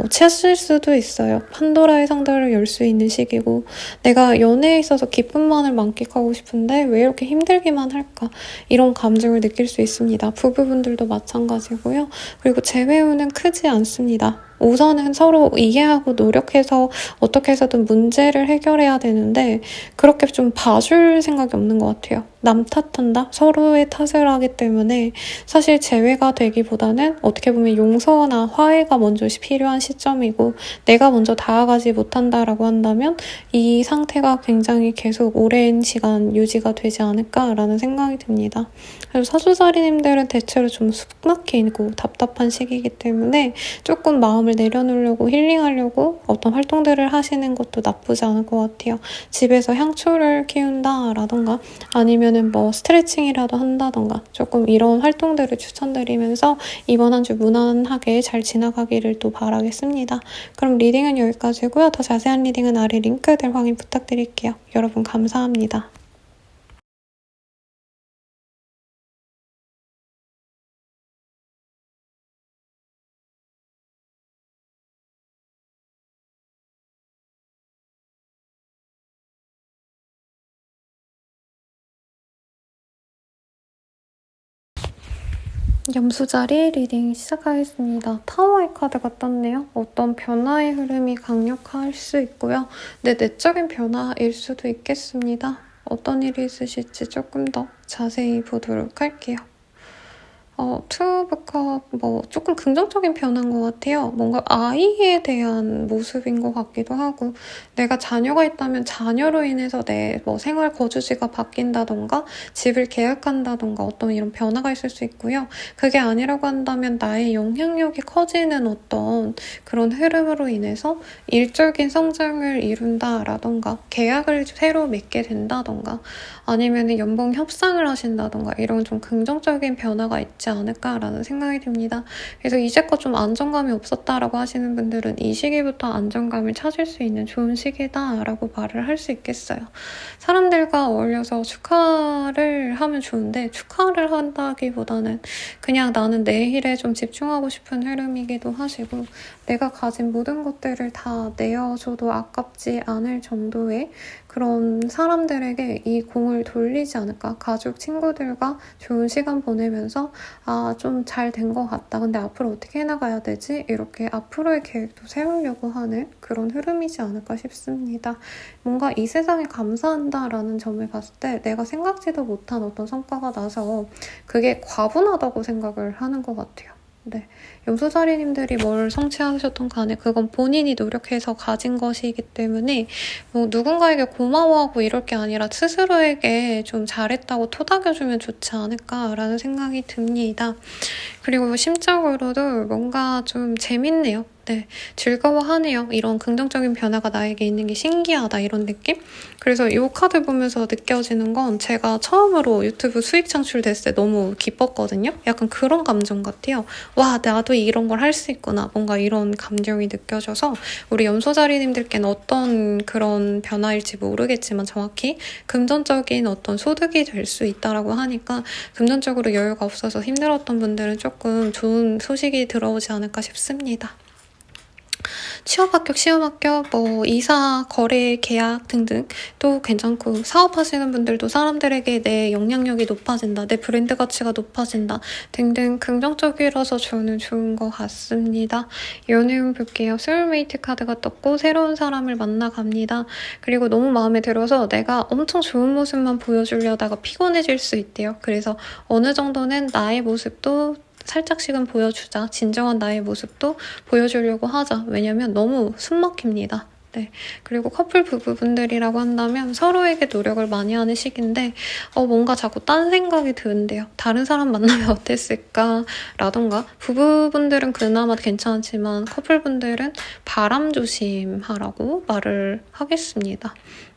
취하실 수도 있어요. 판도라의 상자를 열 수 있는 시기고 내가 연애에 있어서 기쁨만을 만끽하고 싶은데 왜 이렇게 힘들기만 할까? 이런 감정을 느낄 수 있습니다. 부부분들도 마찬가지고요. 그리고 재회운은 크지 않습니다. 우선은 서로 이해하고 노력해서 어떻게 해서든 문제를 해결해야 되는데 그렇게 좀 봐줄 생각이 없는 것 같아요. 남 탓한다? 서로의 탓을 하기 때문에 사실 재회가 되기보다는 어떻게 보면 용서나 화해가 먼저 필요한 시점이고 내가 먼저 다가가지 못한다라고 한다면 이 상태가 굉장히 계속 오랜 시간 유지가 되지 않을까라는 생각이 듭니다. 그래서 사수자리님들은 대체로 좀 숨막히고 답답한 시기이기 때문에 조금 마음을 내려놓으려고 힐링하려고 어떤 활동들을 하시는 것도 나쁘지 않을 것 같아요. 집에서 향초를 키운다라던가 아니면은 스트레칭이라도 한다던가 조금 이런 활동들을 추천드리면서 이번 한 주 무난하게 잘 지나가기를 또 바라겠습니다. 그럼 리딩은 여기까지고요. 더 자세한 리딩은 아래 링크들 확인 부탁드릴게요. 여러분 감사합니다. 염수자리 리딩 시작하겠습니다. 타워의 카드가 떴네요. 어떤 변화의 흐름이 강력할 수 있고요. 내 내적인 변화일 수도 있겠습니다. 어떤 일이 있으실지 조금 더 자세히 보도록 할게요. 투브컵 조금 긍정적인 변화인 것 같아요. 뭔가 아이에 대한 모습인 것 같기도 하고 내가 자녀가 있다면 자녀로 인해서 내 생활 거주지가 바뀐다던가 집을 계약한다던가 어떤 이런 변화가 있을 수 있고요. 그게 아니라고 한다면 나의 영향력이 커지는 어떤 그런 흐름으로 인해서 일적인 성장을 이룬다라던가 계약을 새로 맺게 된다던가 아니면 연봉 협상을 하신다던가 이런 좀 긍정적인 변화가 있죠. 있지 않을까라는 생각이 듭니다. 그래서 이제껏 좀 안정감이 없었다라고 하시는 분들은 이 시기부터 안정감을 찾을 수 있는 좋은 시기다라고 말을 할 수 있겠어요. 사람들과 어울려서 축하를 하면 좋은데 축하를 한다기보다는 그냥 나는 내 일에 좀 집중하고 싶은 흐름이기도 하시고 내가 가진 모든 것들을 다 내어줘도 아깝지 않을 정도의 그런 사람들에게 이 공을 돌리지 않을까. 가족, 친구들과 좋은 시간 보내면서 좀 잘 된 것 같다. 근데 앞으로 어떻게 해나가야 되지? 이렇게 앞으로의 계획도 세우려고 하는 그런 흐름이지 않을까 싶습니다. 뭔가 이 세상에 감사한다라는 점을 봤을 때 내가 생각지도 못한 어떤 성과가 나서 그게 과분하다고 생각을 하는 것 같아요. 네, 염소자리님들이 뭘 성취하셨던 간에 그건 본인이 노력해서 가진 것이기 때문에 뭐 누군가에게 고마워하고 이럴 게 아니라 스스로에게 좀 잘했다고 토닥여주면 좋지 않을까라는 생각이 듭니다. 그리고 심적으로도 뭔가 좀 재밌네요. 네, 즐거워하네요. 이런 긍정적인 변화가 나에게 있는 게 신기하다 이런 느낌? 그래서 이 카드 보면서 느껴지는 건 제가 처음으로 유튜브 수익 창출됐을 때 너무 기뻤거든요. 약간 그런 감정 같아요. 와, 나도 이런 걸 할 수 있구나. 뭔가 이런 감정이 느껴져서 우리 염소자리님들께는 어떤 그런 변화일지 모르겠지만 정확히 금전적인 어떤 소득이 될 수 있다라고 하니까 금전적으로 여유가 없어서 힘들었던 분들은 조금 좋은 소식이 들어오지 않을까 싶습니다. 취업 합격, 시험 합격, 뭐 이사, 거래, 계약 등등 또 괜찮고 사업하시는 분들도 사람들에게 내 영향력이 높아진다, 내 브랜드 가치가 높아진다 등등 긍정적이라서 저는 좋은 것 같습니다. 연애운 볼게요. 소울메이트 카드가 떴고 새로운 사람을 만나갑니다. 그리고 너무 마음에 들어서 내가 엄청 좋은 모습만 보여주려다가 피곤해질 수 있대요. 그래서 어느 정도는 나의 모습도 살짝씩은 보여주자. 진정한 나의 모습도 보여주려고 하자. 왜냐면 너무 숨막힙니다. 네. 그리고 커플 부부분들이라고 한다면 서로에게 노력을 많이 하는 시기인데 뭔가 자꾸 딴 생각이 드는데요. 다른 사람 만나면 어땠을까? 라던가 부부분들은 그나마 괜찮지만 커플분들은 바람 조심하라고 말을 하겠습니다.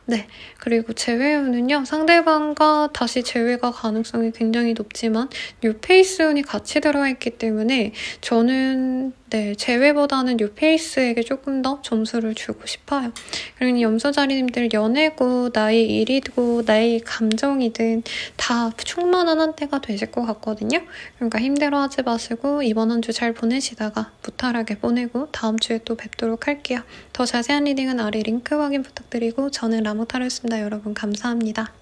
네, 그리고 재회운은요. 상대방과 다시 재회가 가능성이 굉장히 높지만 뉴페이스운이 같이 들어있기 때문에 저는 재회보다는 뉴페이스에게 조금 더 점수를 주고 싶어요. 그리고 염소자리님들 연애고 나의 일이고 나의 감정이든 다 충만한 한때가 되실 것 같거든요. 그러니까 힘들어하지 마시고 이번 한 주 잘 보내시다가 무탈하게 보내고 다음 주에 또 뵙도록 할게요. 더 자세한 리딩은 아래 링크 확인 부탁드리고 저는 라모타로였습니다. 여러분 감사합니다.